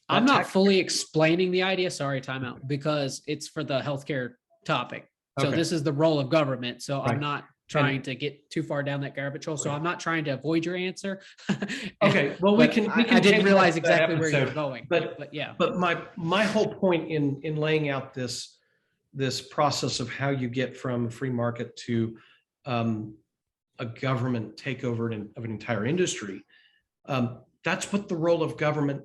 not fully explaining the idea. Sorry, timeout, because it's for the healthcare topic. So Okay. this is the role of government. So I'm Right. not trying to get too far down that garbage hole. So I'm not trying to avoid your answer. Okay, well, we But can. I didn't table realize that exactly where you're episode, going. but yeah. But my whole point in laying out this process of how you get from free market to a government takeover of an entire industry, that's what the role of government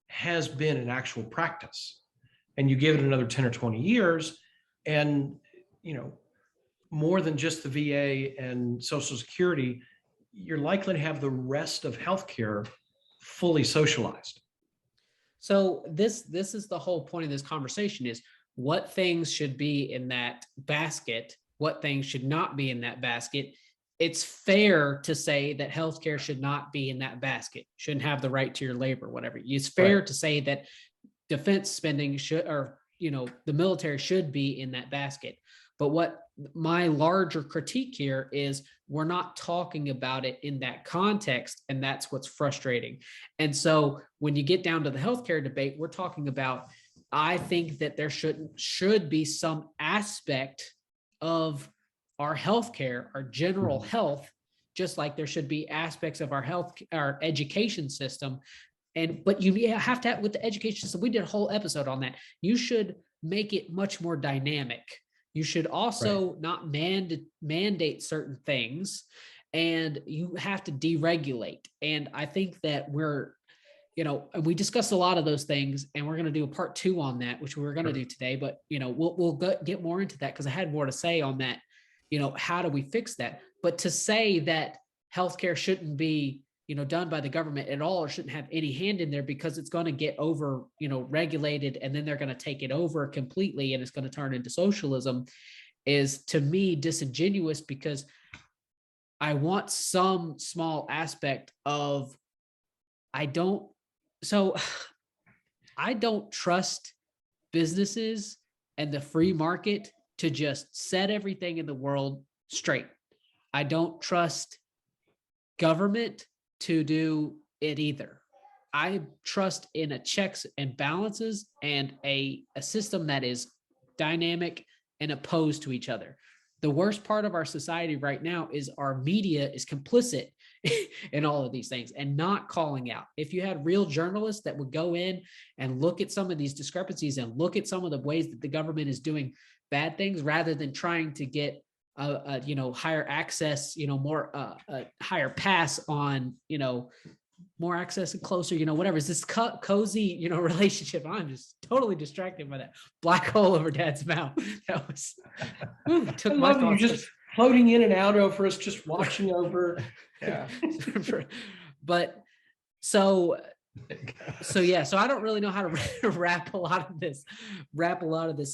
has been in actual practice. And you give it another 10 or 20 years, and more than just the VA and Social Security, you're likely to have the rest of healthcare fully socialized. So this is the whole point of this conversation: is what things should be in that basket, what things should not be in that basket. It's fair to say that healthcare should not be in that basket, shouldn't have the right to your labor, whatever. It's fair to say that defense spending should, or the military should be in that basket. But what my larger critique here is, we're not talking about it in that context, and that's what's frustrating. And so when you get down to the healthcare debate, we're talking about, I think that there should be some aspect of our healthcare, our general health, just like there should be aspects of our education system. But you have to have, with the education system, we did a whole episode on that. You should make it much more dynamic. You should also not mandate certain things, and you have to deregulate. And I think that we discussed a lot of those things, and we're going to do a part 2 on that, which we were going to do today, but we'll get more into that because I had more to say on that. How do we fix that? But to say that healthcare shouldn't be done by the government at all, or shouldn't have any hand in there because it's going to get over, regulated, and then they're going to take it over completely and it's going to turn into socialism, is to me disingenuous, because I want some small aspect of, I don't trust businesses and the free market to just set everything in the world straight. I don't trust government to do it either. I trust in a checks and balances and a system that is dynamic and opposed to each other. The worst part of our society right now is our media is complicit in all of these things and not calling out. If you had real journalists that would go in and look at some of these discrepancies and look at some of the ways that the government is doing bad things, rather than trying to get higher access, more higher pass on, more access and closer, whatever. It's this cozy, relationship. I'm just totally distracted by that black hole over Dad's mouth. That was took I my love you thoughts. just floating in and out over us, just watching over. Yeah. But so I don't really know how to wrap a lot of this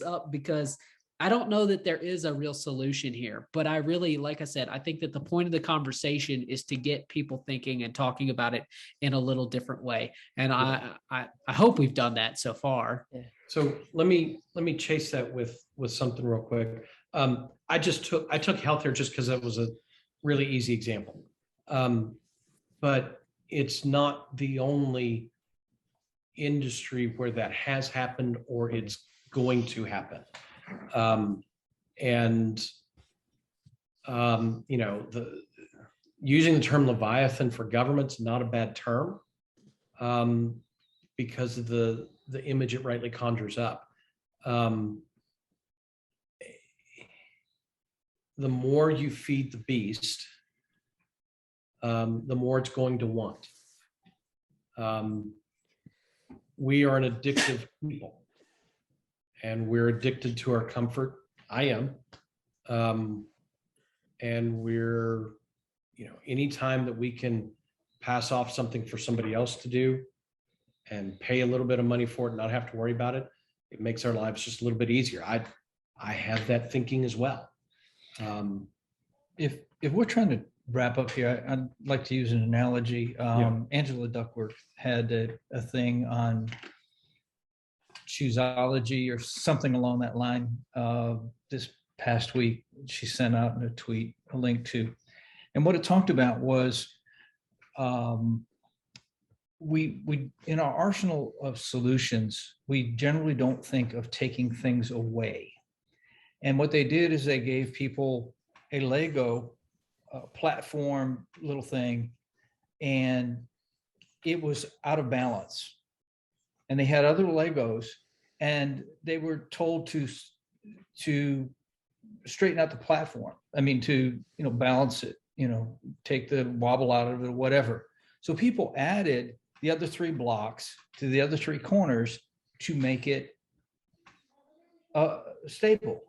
up, because I don't know that there is a real solution here. But I really, like I said, I think that the point of the conversation is to get people thinking and talking about it in a little different way. And I hope we've done that so far. Yeah. So let me chase that with something real quick. I took healthcare just because that was a really easy example. But it's not the only industry where that has happened or it's going to happen. Using the term Leviathan for government's not a bad term, because of the image it rightly conjures up. The more you feed the beast, the more it's going to want. We are an addictive people. And we're addicted to our comfort. I am. And we're, anytime that we can pass off something for somebody else to do and pay a little bit of money for it and not have to worry about it, it makes our lives just a little bit easier. I have that thinking as well. If we're trying to wrap up here, I'd like to use an analogy. Angela Duckworth had a thing on Chooseology or something along that line this past week. She sent out in a tweet a link to, and what it talked about was we in our arsenal of solutions, we generally don't think of taking things away. And what they did is they gave people a Lego platform little thing, and it was out of balance. And they had other Legos, and they were told to straighten out the platform. I mean, to balance it, take the wobble out of it or whatever. So people added the other 3 blocks to the other 3 corners to make it stable,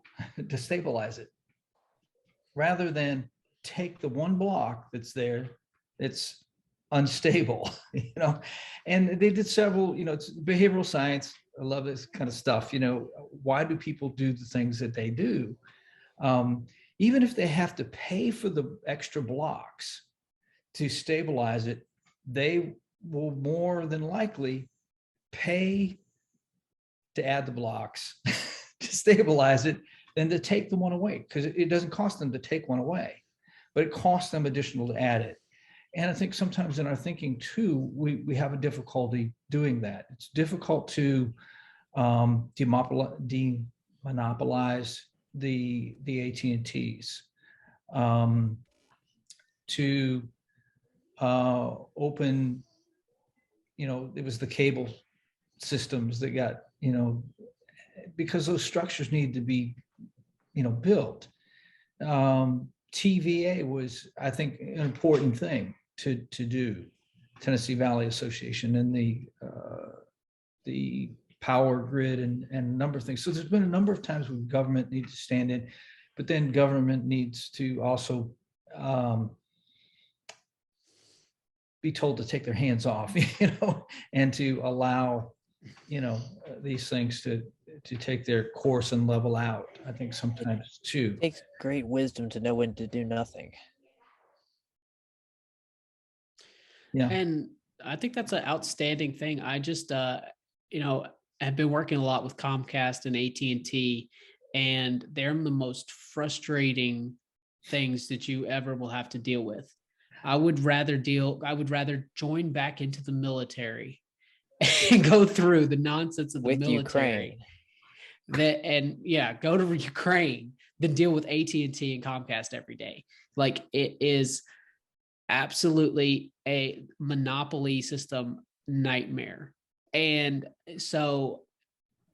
to stabilize it, rather than take the one block that's there, it's unstable, and they did several, it's behavioral science. I love this kind of stuff. Why do people do the things that they do? Even if they have to pay for the extra blocks to stabilize it, they will more than likely pay to add the blocks to stabilize it than to take the one away, because it doesn't cost them to take one away, but it costs them additional to add it. And I think sometimes in our thinking too, we have a difficulty doing that. It's difficult to demonopolize the AT&Ts, to open, it was the cable systems that got, because those structures need to be, built. TVA was, I think, an important thing to do. Tennessee Valley Association and the power grid and a number of things. So there's been a number of times when government needs to stand in, but then government needs to also be told to take their hands off, and to allow, these things to take their course and level out. I think sometimes too. It takes great wisdom to know when to do nothing. Yeah. And I think that's an outstanding thing. I just, have been working a lot with Comcast and AT&T, and they're the most frustrating things that you ever will have to deal with. I would rather join back into the military and go through the nonsense of the With military. Go to Ukraine than deal with AT&T and Comcast every day. Like, it is absolutely a monopoly system nightmare. And so,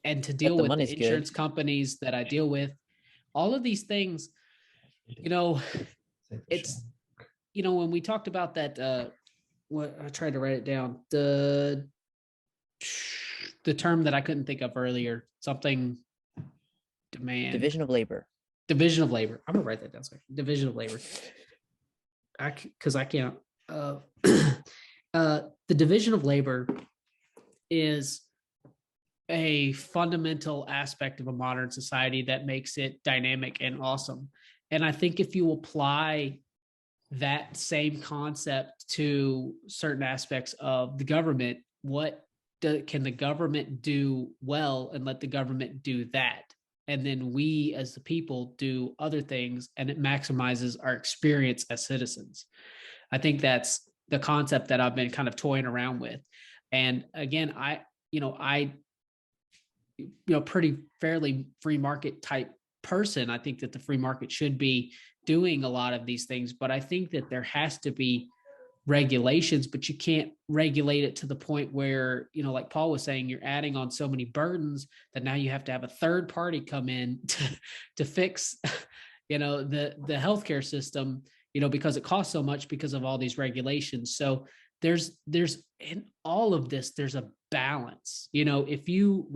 and to deal with the insurance companies that I deal with, all of these things, it's, when we talked about that, what I tried to write it down, the term that I couldn't think of earlier, something demand. Division of labor. Division of labor. I'm gonna write that down. Sorry. Division of labor. Because I can't. The division of labor is a fundamental aspect of a modern society that makes it dynamic and awesome. And I think if you apply that same concept to certain aspects of the government, can the government do well, and let the government do that? And then we as the people do other things, and it maximizes our experience as citizens. I think that's the concept that I've been kind of toying around with. And again, I pretty fairly free market type person. I think that the free market should be doing a lot of these things, but I think that there has to be regulations, but you can't regulate it to the point where, like Paul was saying, you're adding on so many burdens that now you have to have a third party come in to fix, the healthcare system, because it costs so much because of all these regulations. So there's in all of this, there's a balance. If you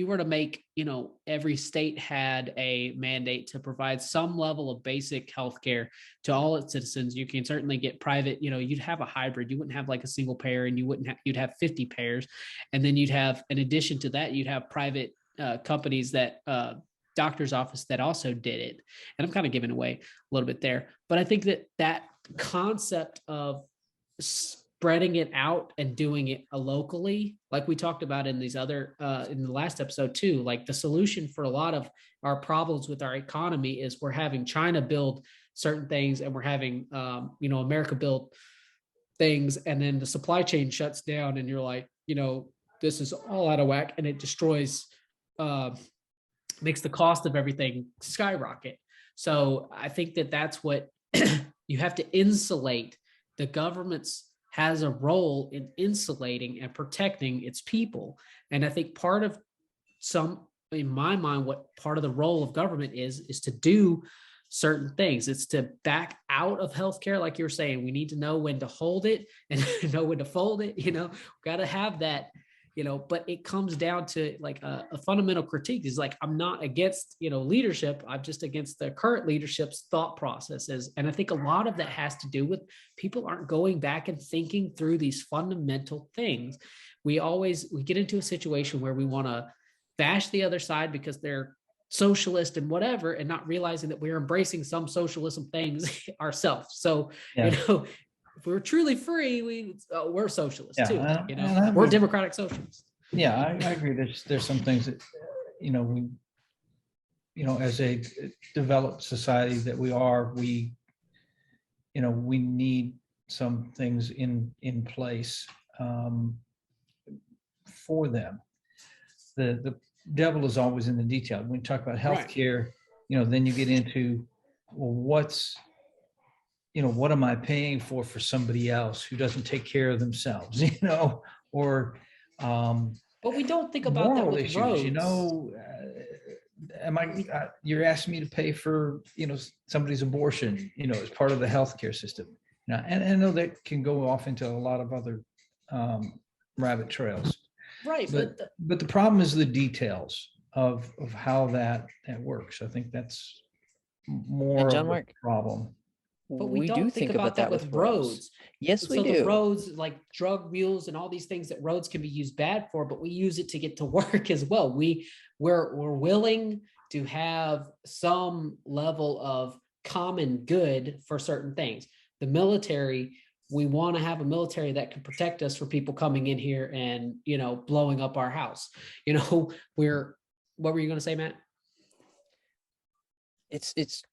were to make, every state had a mandate to provide some level of basic healthcare to all its citizens, you can certainly get private, you'd have a hybrid. You wouldn't have like a single payer, and you'd have 50 payers. And then you'd have, in addition to that, you'd have private companies that, doctor's office that also did it. And I'm kind of giving away a little bit there, but I think that concept of spreading it out and doing it locally, like we talked about in these other in the last episode too, like the solution for a lot of our problems with our economy is we're having China build certain things, and we're having America build things, and then the supply chain shuts down, and you're like, this is all out of whack, and it destroys makes the cost of everything skyrocket. So I think that that's what you have to insulate. The government's has a role in insulating and protecting its people. And I think in my mind, what part of the role of government is to do certain things. It's to back out of healthcare. Like you were saying, we need to know when to hold it and know when to fold it, got to have that, but it comes down to like a fundamental critique is like, I'm not against, leadership. I'm just against the current leadership's thought processes. And I think a lot of that has to do with people aren't going back and thinking through these fundamental things. We get into a situation where we want to bash the other side because they're socialist and whatever, and not realizing that we're embracing some socialism things ourselves. So, if we're truly free, we're socialists too. We're democratic socialists. Yeah, I agree. There's some things that, we, as a developed society that we are, we need some things in place for them. The devil is always in the detail. When we talk about healthcare, then you get into, well, what am I paying for somebody else who doesn't take care of themselves, or but we don't think about that with issues, roads. You're asking me to pay for, somebody's abortion, as part of the healthcare system. And I know that can go off into a lot of other rabbit trails. Right. But the problem is the details of how that works. I think that's more of the problem. But we don't think about that with roads. Yes, we do. So the roads, like drug mules and all these things that roads can be used bad for, but we use it to get to work as well. We're willing to have some level of common good for certain things. The military we want to have a military that can protect us for people coming in here and, blowing up our house. What were you going to say, Matt? It's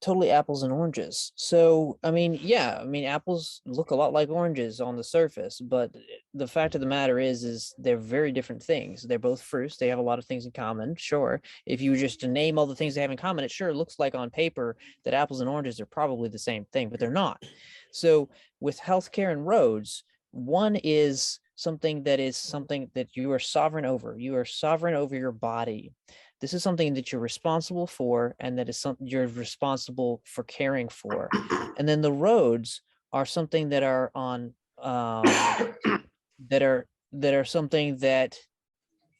totally apples and oranges. So, apples look a lot like oranges on the surface, but the fact of the matter is they're very different things. They're both fruits. They have a lot of things in common. Sure. If you were just to name all the things they have in common, it sure looks like on paper that apples and oranges are probably the same thing, but they're not. So with healthcare and roads, one is something that you are sovereign over. You are sovereign over your body. This is something that you're responsible for, and that is something you're responsible for caring for. And then the roads are something that are on that are something that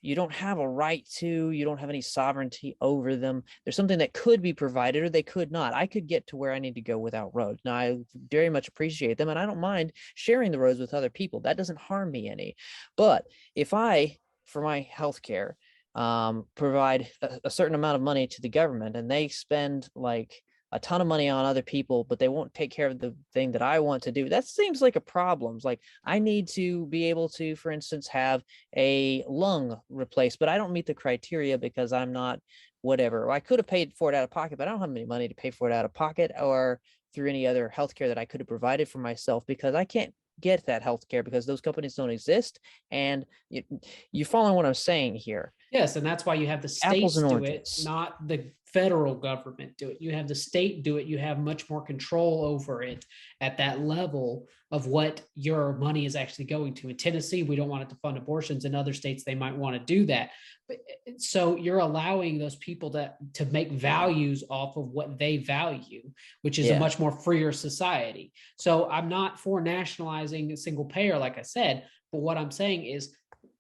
you don't have a right to. You don't have any sovereignty over them. There's something that could be provided, or they could not. I could get to where I need to go without roads. Now, I very much appreciate them, and I don't mind sharing the roads with other people. That doesn't harm me any. But if I, for my health care, provide a certain amount of money to the government, and they spend like a ton of money on other people, but they won't take care of the thing that I want to do, that seems like a problem. It's like, I need to be able to, for instance, have a lung replaced, but I don't meet the criteria because I'm not whatever. I could have paid for it out of pocket, but I don't have any money to pay for it out of pocket or through any other healthcare that I could have provided for myself, because I can't get that healthcare because those companies don't exist. And you following what I'm saying here? Yes, and that's why you have the states do it, not the federal government do it. You have the state do it. You have much more control over it at that level of what your money is actually going to. In Tennessee, we don't want it to fund abortions. In other states, they might want to do that. But, so you're allowing those people to make values off of what they value, which is a much more freer society. So I'm not for nationalizing a single payer, like I said, but what I'm saying is,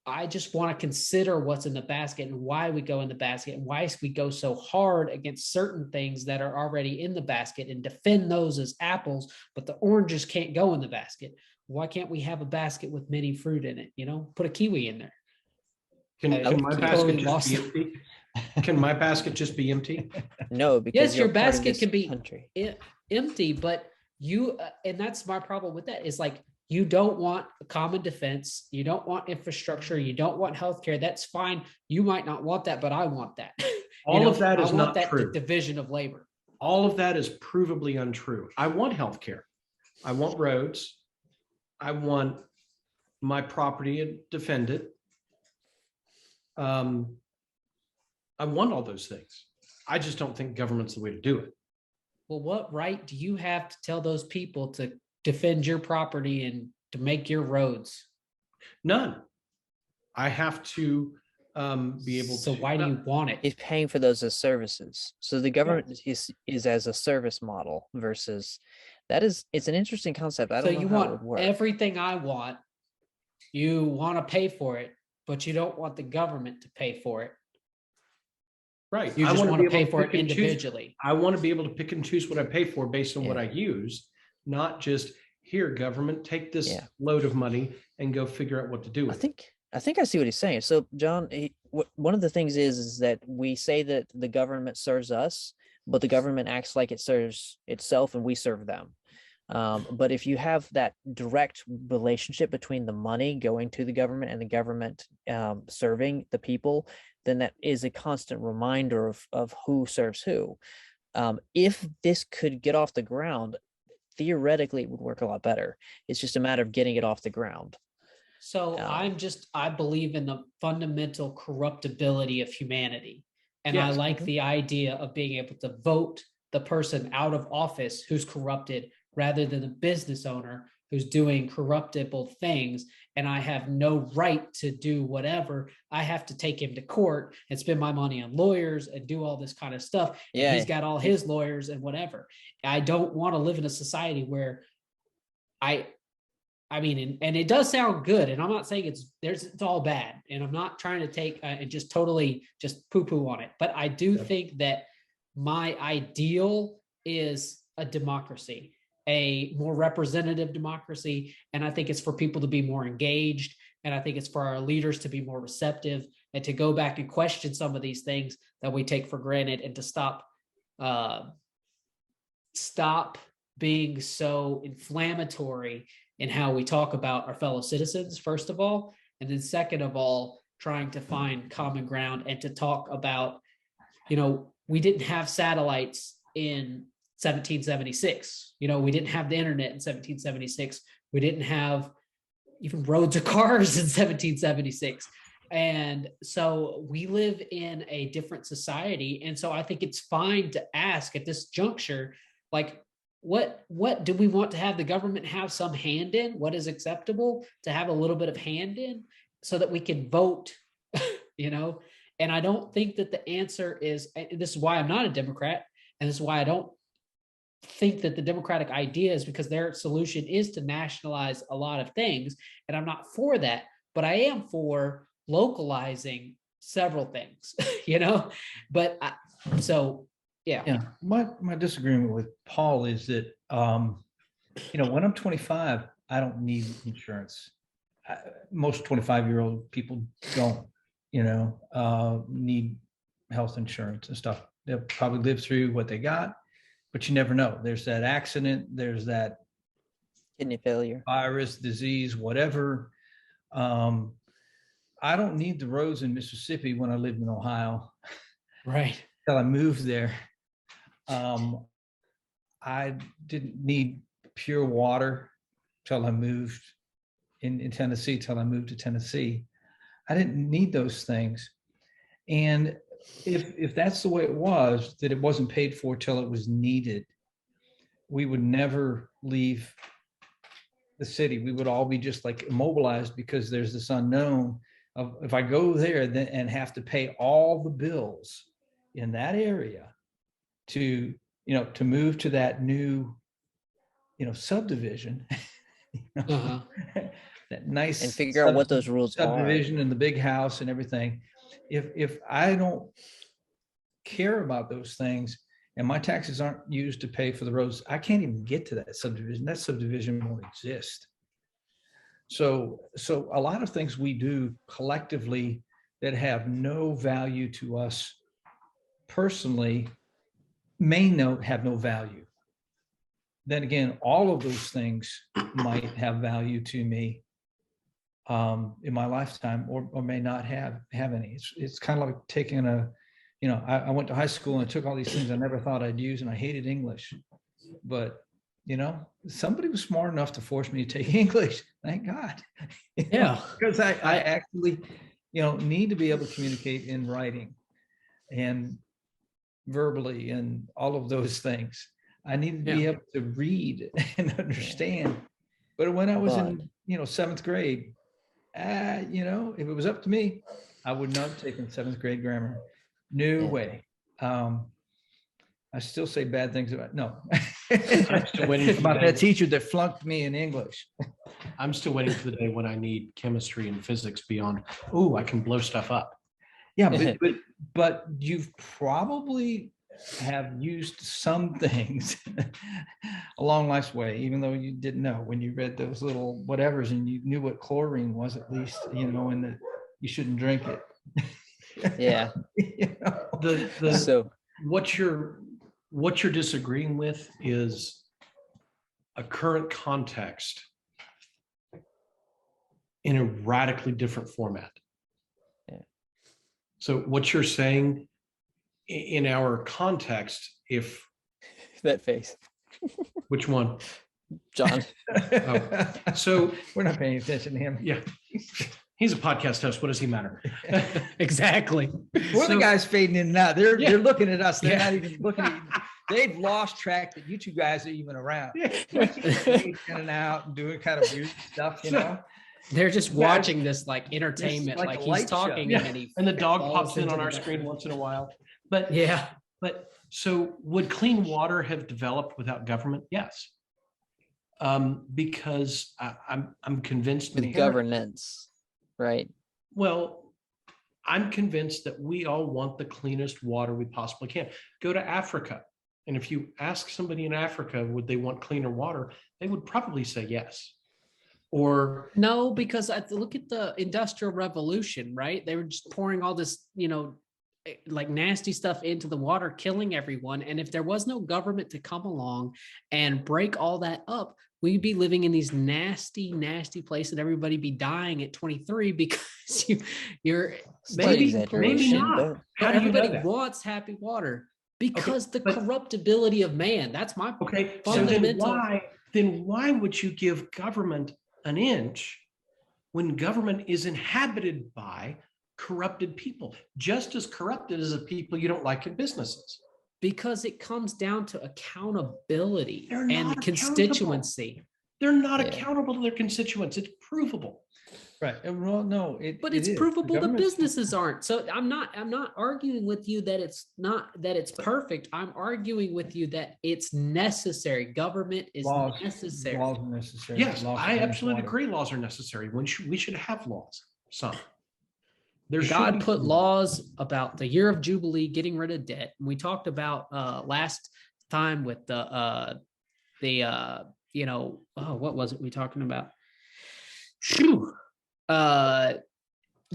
I just want to consider what's in the basket and why we go in the basket and why we go so hard against certain things that are already in the basket and defend those as apples, but the oranges can't go in the basket. Why can't we have a basket with many fruit in it? Put a kiwi in there. Can my basket just be empty? Can my basket just be empty? No, because yes, your basket can be country. Empty, but and that's my problem with that, is like, you don't want a common defense. You don't want infrastructure. You don't want healthcare. That's fine. You might not want that, but I want that. All of that is not true. Division of labor. All of that is provably untrue. I want healthcare. I want roads. I want my property and defend it. I want all those things. I just don't think government's the way to do it. Well, what right do you have to tell those people to defend your property and to make your roads? None. I have to be able to. So why do you want it? He's paying for those as services. So the government is as a service model versus it's an interesting concept. I don't know how it would work. Everything I want, you want to pay for it, but you don't want the government to pay for it. Right. You just want to pay for it individually. I want to be able to pick and choose what I pay for based on what I use. Not just, here, government, take this load of money and go figure out what to do with it. I think I see what he's saying. So, John, one of the things is that we say that the government serves us, but the government acts like it serves itself and we serve them. But if you have that direct relationship between the money going to the government and the government serving the people, then that is a constant reminder of who serves who. If this could get off the ground, theoretically it would work a lot better. It's just a matter of getting it off the ground. So I believe in the fundamental corruptibility of humanity. And I like the idea of being able to vote the person out of office who's corrupted rather than the business owner who's doing corruptible things. And I have no right to do whatever. I have to take him to court and spend my money on lawyers and do all this kind of stuff. Yeah. He's got all his lawyers and whatever. I don't want to live in a society where I mean, and it does sound good. And I'm not saying it's all bad. And I'm not trying to take and just totally just poo-poo on it. But I do think that my ideal is a democracy, a more representative democracy. And I think it's for people to be more engaged. And I think it's for our leaders to be more receptive and to go back and question some of these things that we take for granted, and to stop being so inflammatory in how we talk about our fellow citizens, first of all, and then second of all, trying to find common ground and to talk about, we didn't have satellites in 1776. We didn't have the internet in 1776. We didn't have even roads or cars in 1776. And so we live in a different society. And so I think it's fine to ask at this juncture, like, what do we want to have the government have some hand in? What is acceptable to have a little bit of hand in so that we can vote, And I don't think that the answer is, this is why I'm not a Democrat. And this is why I don't think that the Democratic idea is because their solution is to nationalize a lot of things. And I'm not for that, but I am for localizing several things, but Yeah, my disagreement with Paul is that, when I'm 25, I don't need insurance. Most 25-year-old people don't, need health insurance and stuff. They'll probably live through what they got, but you never know. There's that accident, there's that kidney failure, virus, disease, whatever. I don't need the roads in Mississippi when I lived in Ohio. Right. Till I moved there. I didn't need pure water till I moved in Tennessee, till I moved to Tennessee. I didn't need those things. And if that's the way it was, that it wasn't paid for till it was needed, we would never leave the city. We would all be just like immobilized because there's this unknown of, if I go there and have to pay all the bills in that area to move to that new, subdivision, that nice, and figure out what those rules subdivision and the big house and everything. If I don't care about those things and my taxes aren't used to pay for the roads, I can't even get to that subdivision. That subdivision won't exist. So a lot of things we do collectively that have no value to us personally may have no value. Then again, all of those things might have value to me in my lifetime, or may not have any. It's kind of like taking I went to high school and took all these things I never thought I'd use, and I hated English. But somebody was smart enough to force me to take English. Thank God. Yeah. Because I actually, need to be able to communicate in writing and verbally and all of those things. I need to be able to read and understand. But when I was in, 7th grade, if it was up to me, I would not have taken 7th grade grammar. No way. I still say bad things about I'm still waiting for about that teacher that flunked me in English. I'm still waiting for the day when I need chemistry and physics beyond, oh, I can blow stuff up. Yeah, but you've probably have used some things along life's way, even though you didn't know when you read those little whatevers and you knew what chlorine was, at least, and that you shouldn't drink it. Yeah. So what you're disagreeing with is a current context in a radically different format. Yeah. So what you're saying in our context, if that face, which one? John. Oh. So we're not paying attention to him. Yeah. He's a podcast host. What does he matter? Exactly. We're the guys fading in and out. They're looking at us. They're not even looking at you. They've lost track that you two guys are even around. In and out and doing kind of weird stuff, They're just watching this like entertainment, like he's talking and the dog pops in on our screen once in a while. But so would clean water have developed without government? Yes. Because I'm convinced with governance. Right. Well, I'm convinced that we all want the cleanest water we possibly can. Go to Africa. And if you ask somebody in Africa, would they want cleaner water? They would probably say yes. Or no, because look at the Industrial Revolution, right? They were just pouring all this, like nasty stuff into the water, killing everyone. And if there was no government to come along and break all that up, we'd be living in these nasty, nasty places, and everybody be dying at 23 because you're Maybe exaggeration, not. but How do you know everybody that? wants happy water because the but- corruptibility of man. That's my Okay, so then fundamental. why would you give government an inch when government is inhabited by corrupted people, just as corrupted as the people you don't like in businesses? Because it comes down to accountability They're and not constituency. They're not Yeah. accountable to their constituents. It's provable. Right. Well, no, But it it's is. The provable the government's- businesses aren't. So I'm not arguing with you that it's perfect. I'm arguing with you that it's necessary. Government is necessary. Laws are necessary. Yes, Laws I to manage absolutely water. agree. Laws are necessary. We should have laws. Some. There should God be put some. laws about the year of Jubilee, getting rid of debt. And we talked about last time with the what was it we talking about? Phew.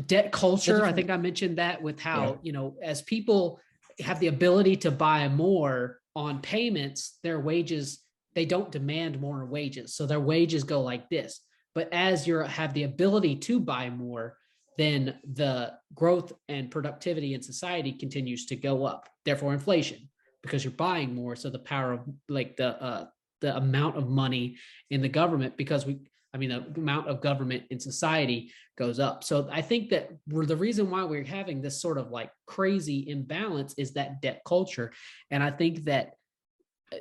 Debt culture. I think I mentioned that with how, as people have the ability to buy more on payments, their wages, they don't demand more wages. So their wages go like this. But as you have the ability to buy more, then the growth and productivity in society continues to go up. Therefore, inflation, because you're buying more. So the power of like the amount of money in the government, the amount of government in society goes up. So I think that the reason why we're having this sort of like crazy imbalance is that debt culture. And I think that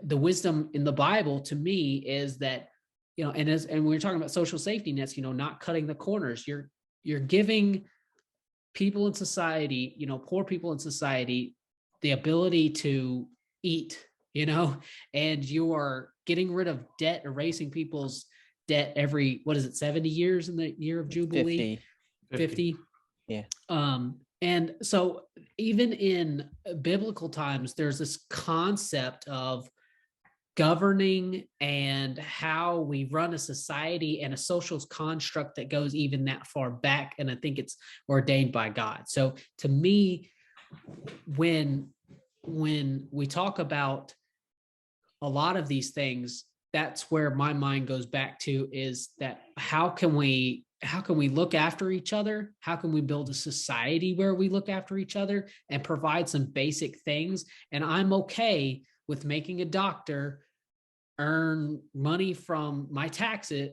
the wisdom in the Bible to me is that, and we're talking about social safety nets, not cutting the corners. You're giving people in society, poor people in society, the ability to eat, and you are getting rid of debt, erasing people's debt every, 70 years in the year of Jubilee? 50. Yeah. And so even in biblical times, there's this concept of governing and how we run a society and a social construct that goes even that far back. And I think it's ordained by God. So to me, when we talk about a lot of these things, that's where my mind goes back to, is that how can we look after each other? How can we build a society where we look after each other and provide some basic things? And I'm okay with making a doctor earn money from my taxes,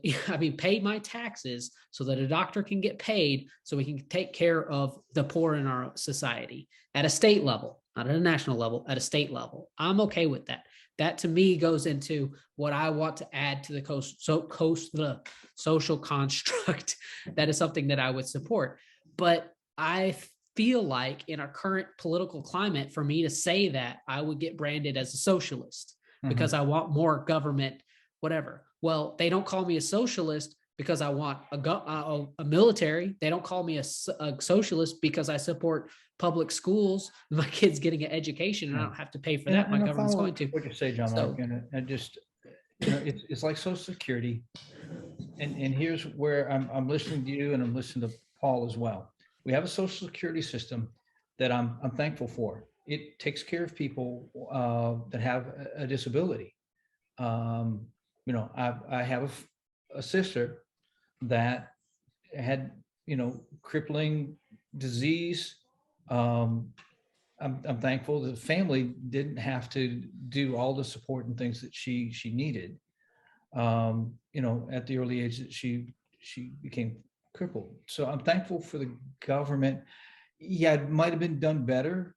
pay my taxes so that a doctor can get paid so we can take care of the poor in our society at a state level, not at a national level, at a state level. I'm okay with that. That to me goes into what I want to add to the social construct. That is something that I would support. But I feel like in our current political climate, for me to say that, I would get branded as a socialist because I want more government, whatever. Well, they don't call me a socialist because I want a military. They don't call me a socialist because I support public schools, my kids getting an education, and I don't have to pay for that. My government's going to. What you say, John, So- Mark, and just, it's like Social Security. And here's where I'm listening to you and I'm listening to Paul as well. We have a Social Security system that I'm thankful for. It takes care of people that have a disability. I have a sister that had, crippling disease. I'm thankful that the family didn't have to do all the support and things that she needed. At the early age that she became crippled. So I'm thankful for the government. Yeah, it might have been done better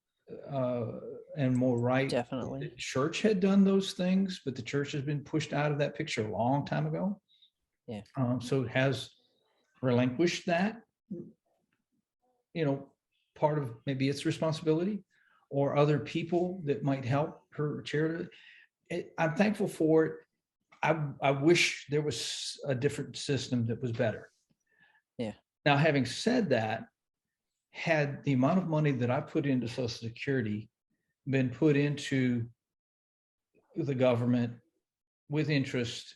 and more right. Definitely. The church had done those things, but the church has been pushed out of that picture a long time ago. Yeah. So it has relinquished that, part of maybe its responsibility, or other people that might help her charity. I'm thankful for it. I wish there was a different system that was better. Yeah. Now, having said that, had the amount of money that I put into Social Security been put into the government with interest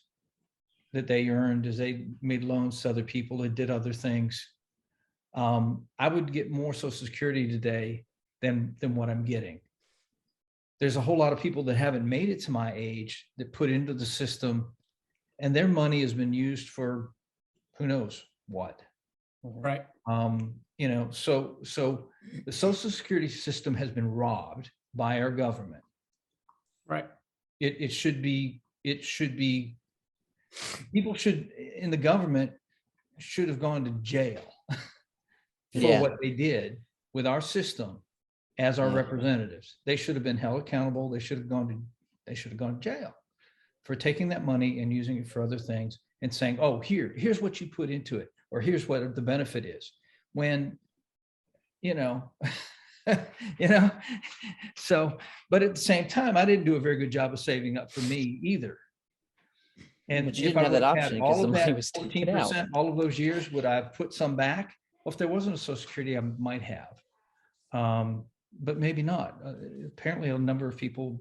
that they earned as they made loans to other people and did other things, I would get more Social Security today than what I'm getting. There's a whole lot of people that haven't made it to my age that put into the system, and their money has been used for who knows what. Right. You know, so the Social Security system has been robbed by our government. Right. It should be people should in the government should have gone to jail for what they did with our system as our representatives. They should have been held accountable. They should have gone to jail for taking that money and using it for other things and saying, oh, here's what you put into it, or here's what the benefit is. When, you know, so, but at the same time, I didn't do a very good job of saving up for me either. And But you if didn't I have that would have option had because all the of money that was taken out. 14%, all of those years, would I have put some back? Well, if there wasn't a Social Security, I might have, but maybe not. Apparently, a number of people,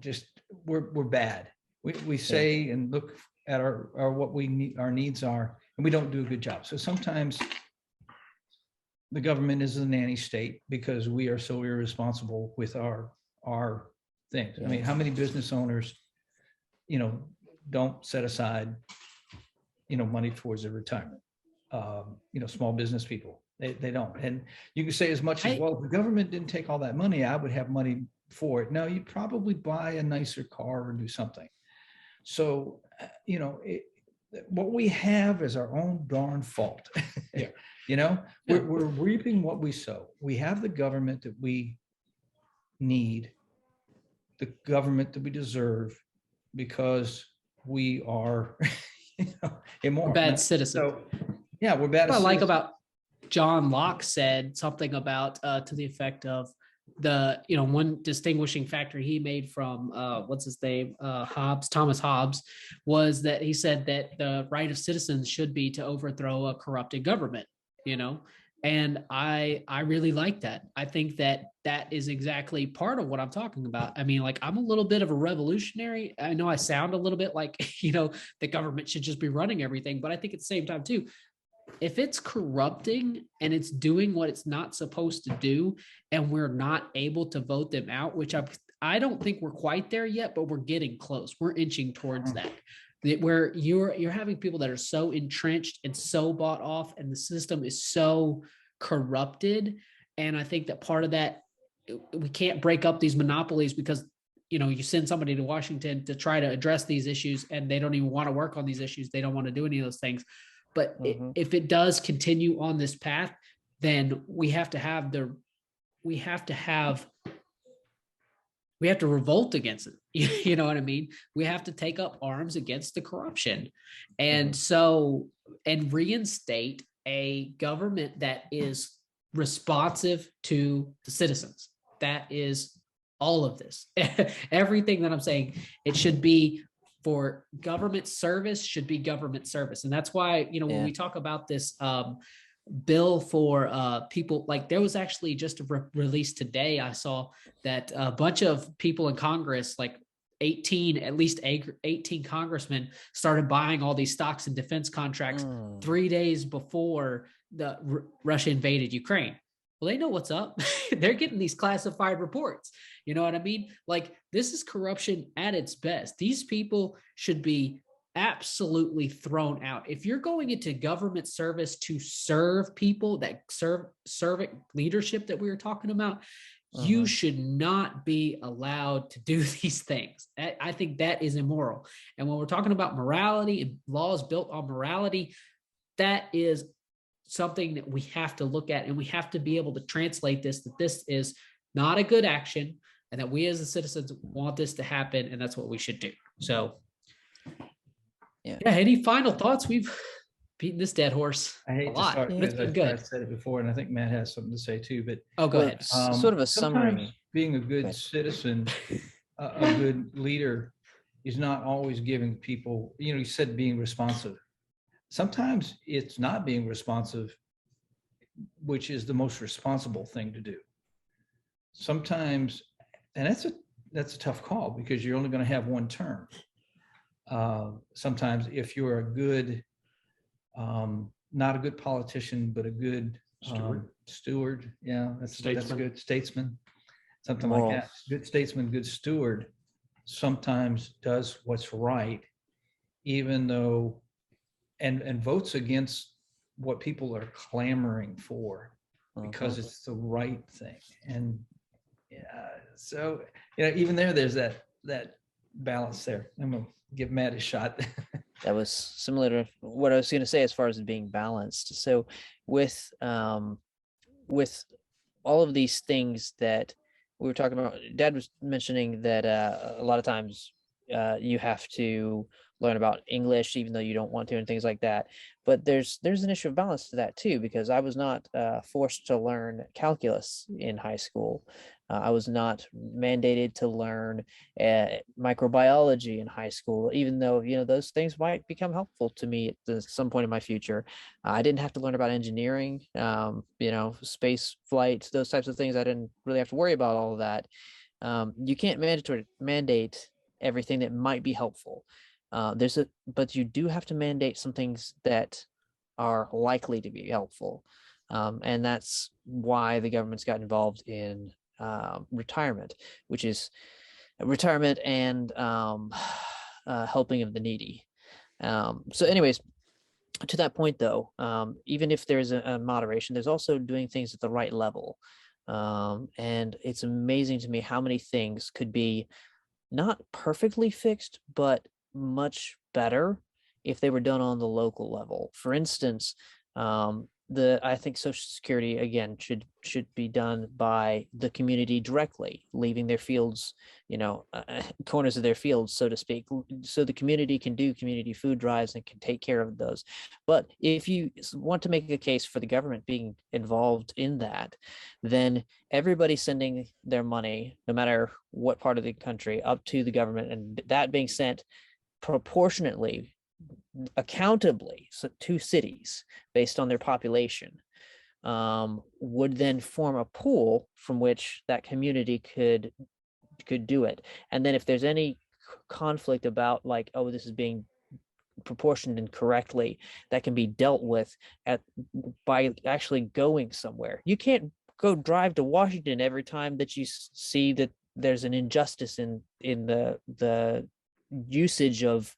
just we're bad. We say and look at our what we need, our needs are, and we don't do a good job. So sometimes the government is a nanny state because we are so irresponsible with our things. I mean, how many business owners, don't set aside, money towards their retirement? Small business people, they don't. And you can say as much as, well, if the government didn't take all that money, I would have money for it. No, you'd probably buy a nicer car or do something. So, what we have is our own darn fault. We're reaping what we sow. We have the government that we need, the government that we deserve, because we are immoral. We're bad citizens. So, yeah, we're bad. What I like about John Locke said something about to the effect of the, one distinguishing factor he made from what's his name, Thomas Hobbes, was that he said that the right of citizens should be to overthrow a corrupted government, and I really like that. I think that is exactly part of what I'm talking about. I mean, like, I'm a little bit of a revolutionary. I know I sound a little bit like, the government should just be running everything, but I think at the same time too, if it's corrupting and it's doing what it's not supposed to do, and we're not able to vote them out, which I don't think we're quite there yet, but we're getting close. We're inching towards that. Where you're having people that are so entrenched and so bought off, and the system is so corrupted. And I think that part of that, we can't break up these monopolies because, you send somebody to Washington to try to address these issues and they don't even want to work on these issues. They don't want to do any of those things. But if it does continue on this path, then we have to revolt against it. You know what I mean? We have to take up arms against the corruption. And and reinstate a government that is responsive to the citizens. That is all of this. Everything that I'm saying, it should be for government service, should be government service. And that's why, when we talk about this bill for people, like, there was actually just a release today, I saw that a bunch of people in Congress, like at least 18 congressmen, started buying all these stocks and defense contracts 3 days before Russia invaded Ukraine. Well, they know what's up. They're getting these classified reports. You know what I mean? Like, this is corruption at its best. These people should be absolutely thrown out. If you're going into government service to serve people, that servant leadership that we were talking about, you should not be allowed to do these things. I think that is immoral. And when we're talking about morality and laws built on morality, that is something that we have to look at, and we have to be able to translate this, that this is not a good action, and that we as the citizens want this to happen, and that's what we should do. So yeah, any final thoughts? We've beaten this dead horse a lot. It's been good. I said it before, and I think Matt has something to say too, but go ahead. Sort of a summary. Being a good citizen, a good leader, is not always giving people, you said being responsive. Sometimes it's not being responsive, which is the most responsible thing to do. Sometimes, and that's a tough call, because you're only going to have one term. Sometimes if you're a good, not a good politician, but a good Steward, yeah, that's Statesman. good. Statesman, something Moral. like that. Good statesman, good steward sometimes does what's right, even though, and votes against what people are clamoring for because it's the right thing. And so even there's that balance there. I'm gonna give Matt a shot. That was similar to what I was going to say as far as it being balanced. So with all of these things that we were talking about, Dad was mentioning that a lot of times you have to learn about English even though you don't want to and things like that. But there's an issue of balance to that too, because I was not forced to learn calculus in high school. I was not mandated to learn microbiology in high school, even though those things might become helpful to me at some point in my future. I didn't have to learn about engineering, space flight, those types of things. I didn't really have to worry about all of that. You can't mandate everything that might be helpful. But you do have to mandate some things that are likely to be helpful, and that's why the government's got involved in retirement, which is retirement and helping of the needy. So anyways, to that point though, even if there's a moderation, there's also doing things at the right level. And it's amazing to me how many things could be not perfectly fixed, but much better if they were done on the local level. For instance, I think Social Security again should be done by the community directly, leaving their fields, corners of their fields, so to speak, so the community can do community food drives and can take care of those. But if you want to make a case for the government being involved in that, then everybody sending their money, no matter what part of the country, up to the government, and that being sent proportionately, accountably, to cities based on their population, would then form a pool from which that community could do it. And then if there's any conflict about like, oh, this is being proportioned incorrectly, that can be dealt with by actually going somewhere. You can't go drive to Washington every time that you see that there's an injustice in the usage of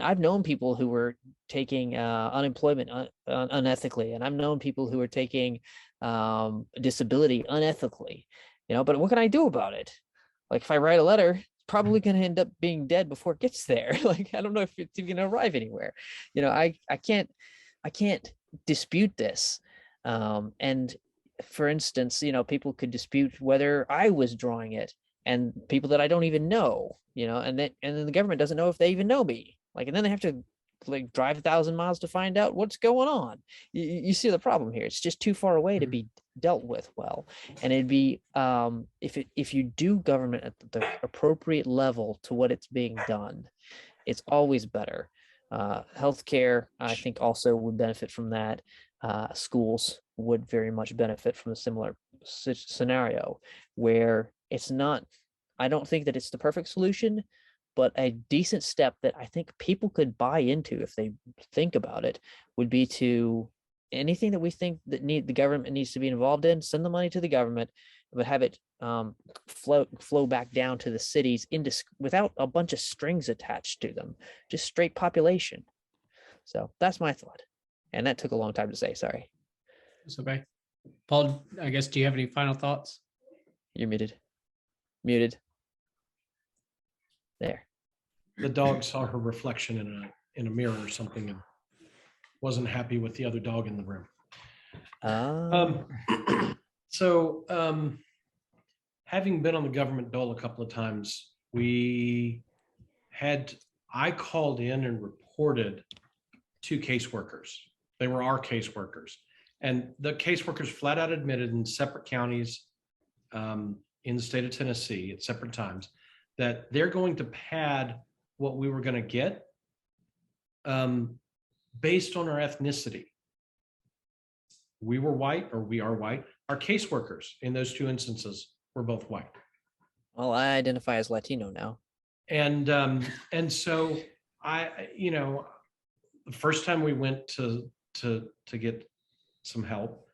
I've known people who were taking unemployment unethically, and I've known people who were taking disability unethically, but what can I do about it? Like, if I write a letter, it's probably going to end up being dead before it gets there. Like, I don't know if it's even going to arrive anywhere. I can't dispute this. And for instance, people could dispute whether I was drawing it, and people that I don't even know, and then the government doesn't know if they even know me. Like, and then they have to like drive 1,000 miles to find out what's going on. You see the problem here. It's just too far away to be dealt with well. And it'd be if you do government at the appropriate level to what it's being done, it's always better. Healthcare, I think, also would benefit from that. Schools would very much benefit from a similar scenario where it's not. I don't think that it's the perfect solution, but a decent step that I think people could buy into if they think about it would be to anything that we think that the government needs to be involved in, send the money to the government, but have it flow back down to the cities without a bunch of strings attached to them, just straight population. So that's my thought. And that took a long time to say, sorry. It's okay. Paul, I guess, do you have any final thoughts? You're muted. There. The dog saw her reflection in a mirror or something and wasn't happy with the other dog in the room. So having been on the government dole a couple of times, I called in and reported 2 caseworkers. They were our caseworkers. And the caseworkers flat out admitted in separate counties in the state of Tennessee at separate times that they're going to pad what we were going to get based on our ethnicity. We were white, or we are white. Our caseworkers in those 2 instances were both white. Well, I identify as Latino now. And so the first time we went to get some help.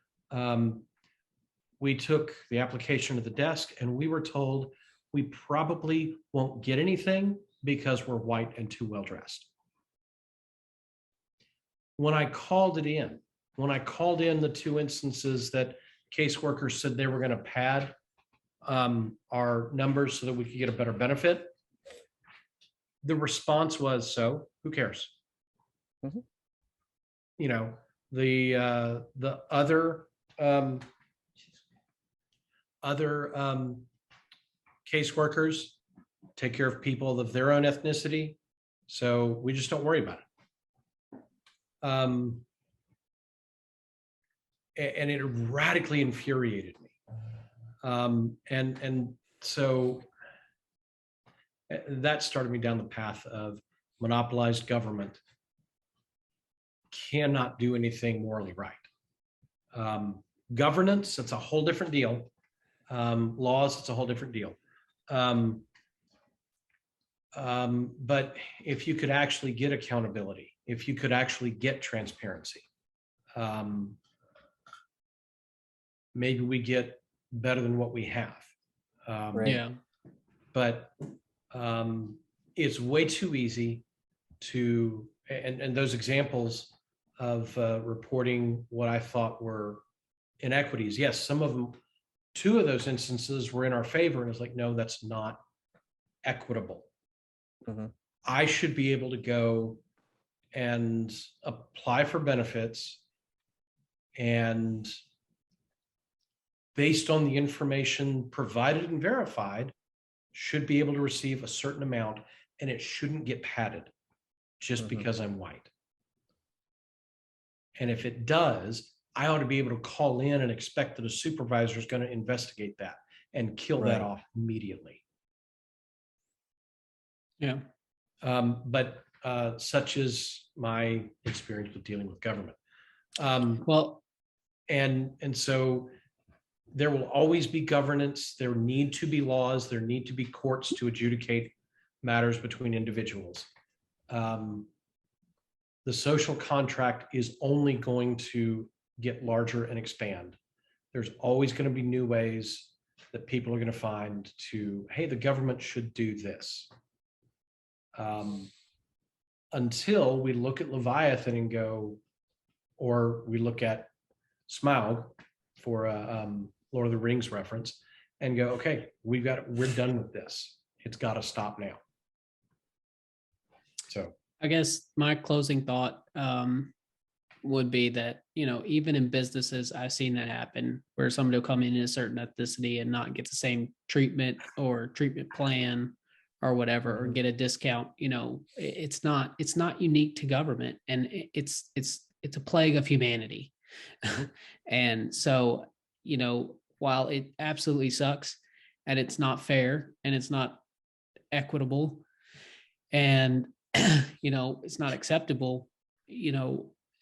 We took the application to the desk and we were told we probably won't get anything because we're white and too well dressed. When I called in the two instances that caseworkers said they were going to pad our numbers so that we could get a better benefit, the response was, so who cares? Mhm. You know, the other caseworkers take care of people of their own ethnicity, so we just don't worry about it. And it radically infuriated me. And so that started me down the path of monopolized government cannot do anything morally right. Governance, it's a whole different deal. Laws, it's a whole different deal. But if you could actually get accountability, if you could actually get transparency, maybe we get better than what we have. Right. Yeah. But it's way too easy to, and those examples of reporting what I thought were inequities. Yes, some of them, two of those instances were in our favor, and it's like, no, that's not equitable. Mhm. I should be able to go and apply for benefits, and based on the information provided and verified, should be able to receive a certain amount, and it shouldn't get padded just Mhm. because I'm white. And if it does, I ought to be able to call in and expect that a supervisor is going to investigate that and kill that Right. off immediately. Yeah. But such is my experience with dealing with government. Well, And so there will always be governance. There need to be laws. There need to be courts to adjudicate matters between individuals. The social contract is only going to get larger and expand. There's always going to be new ways that people are going to find to, hey, the government should do this. Until we look at Leviathan and go, or we look at Smaug for a Lord of the Rings reference and go, okay, we're done with this. It's got to stop now. So I guess my closing thought would be that, even in businesses, I've seen that happen where somebody will come in a certain ethnicity and not get the same treatment or treatment plan or whatever, or get a discount. It's not unique to government, and it's a plague of humanity. And so, while it absolutely sucks and it's not fair and it's not equitable and it's not acceptable,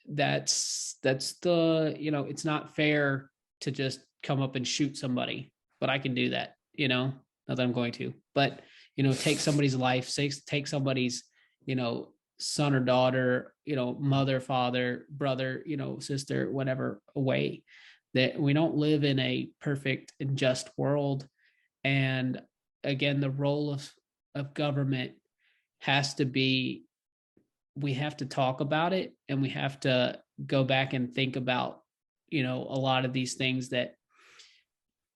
that's the, it's not fair to just come up and shoot somebody, but I can do that, not that I'm going to, but take somebody's life, take somebody's, son or daughter, mother, father, brother, sister, whatever, away. That we don't live in a perfect and just world. And again, the role of government has to be, we have to talk about it, and we have to go back and think about, a lot of these things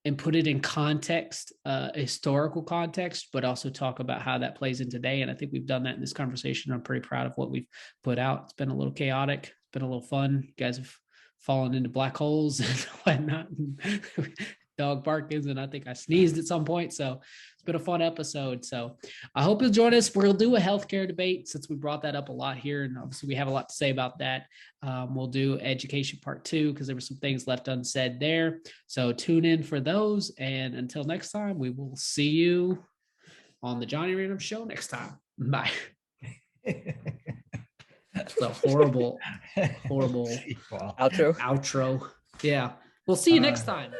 and put it in context, historical context, but also talk about how that plays in today. And I think we've done that in this conversation. I'm pretty proud of what we've put out. It's been a little chaotic. It's been a little fun. You guys have fallen into black holes and whatnot. Dog barkings, and I think I sneezed at some point. So it's been a fun episode. So I hope you'll join us. We'll do a healthcare debate since we brought that up a lot here. And obviously we have a lot to say about that. We'll do education part 2 because there were some things left unsaid there. So tune in for those. And until next time, we will see you on the Johnny Random Show next time. Bye. It's a horrible Outro. outro. Yeah. We'll see you next time.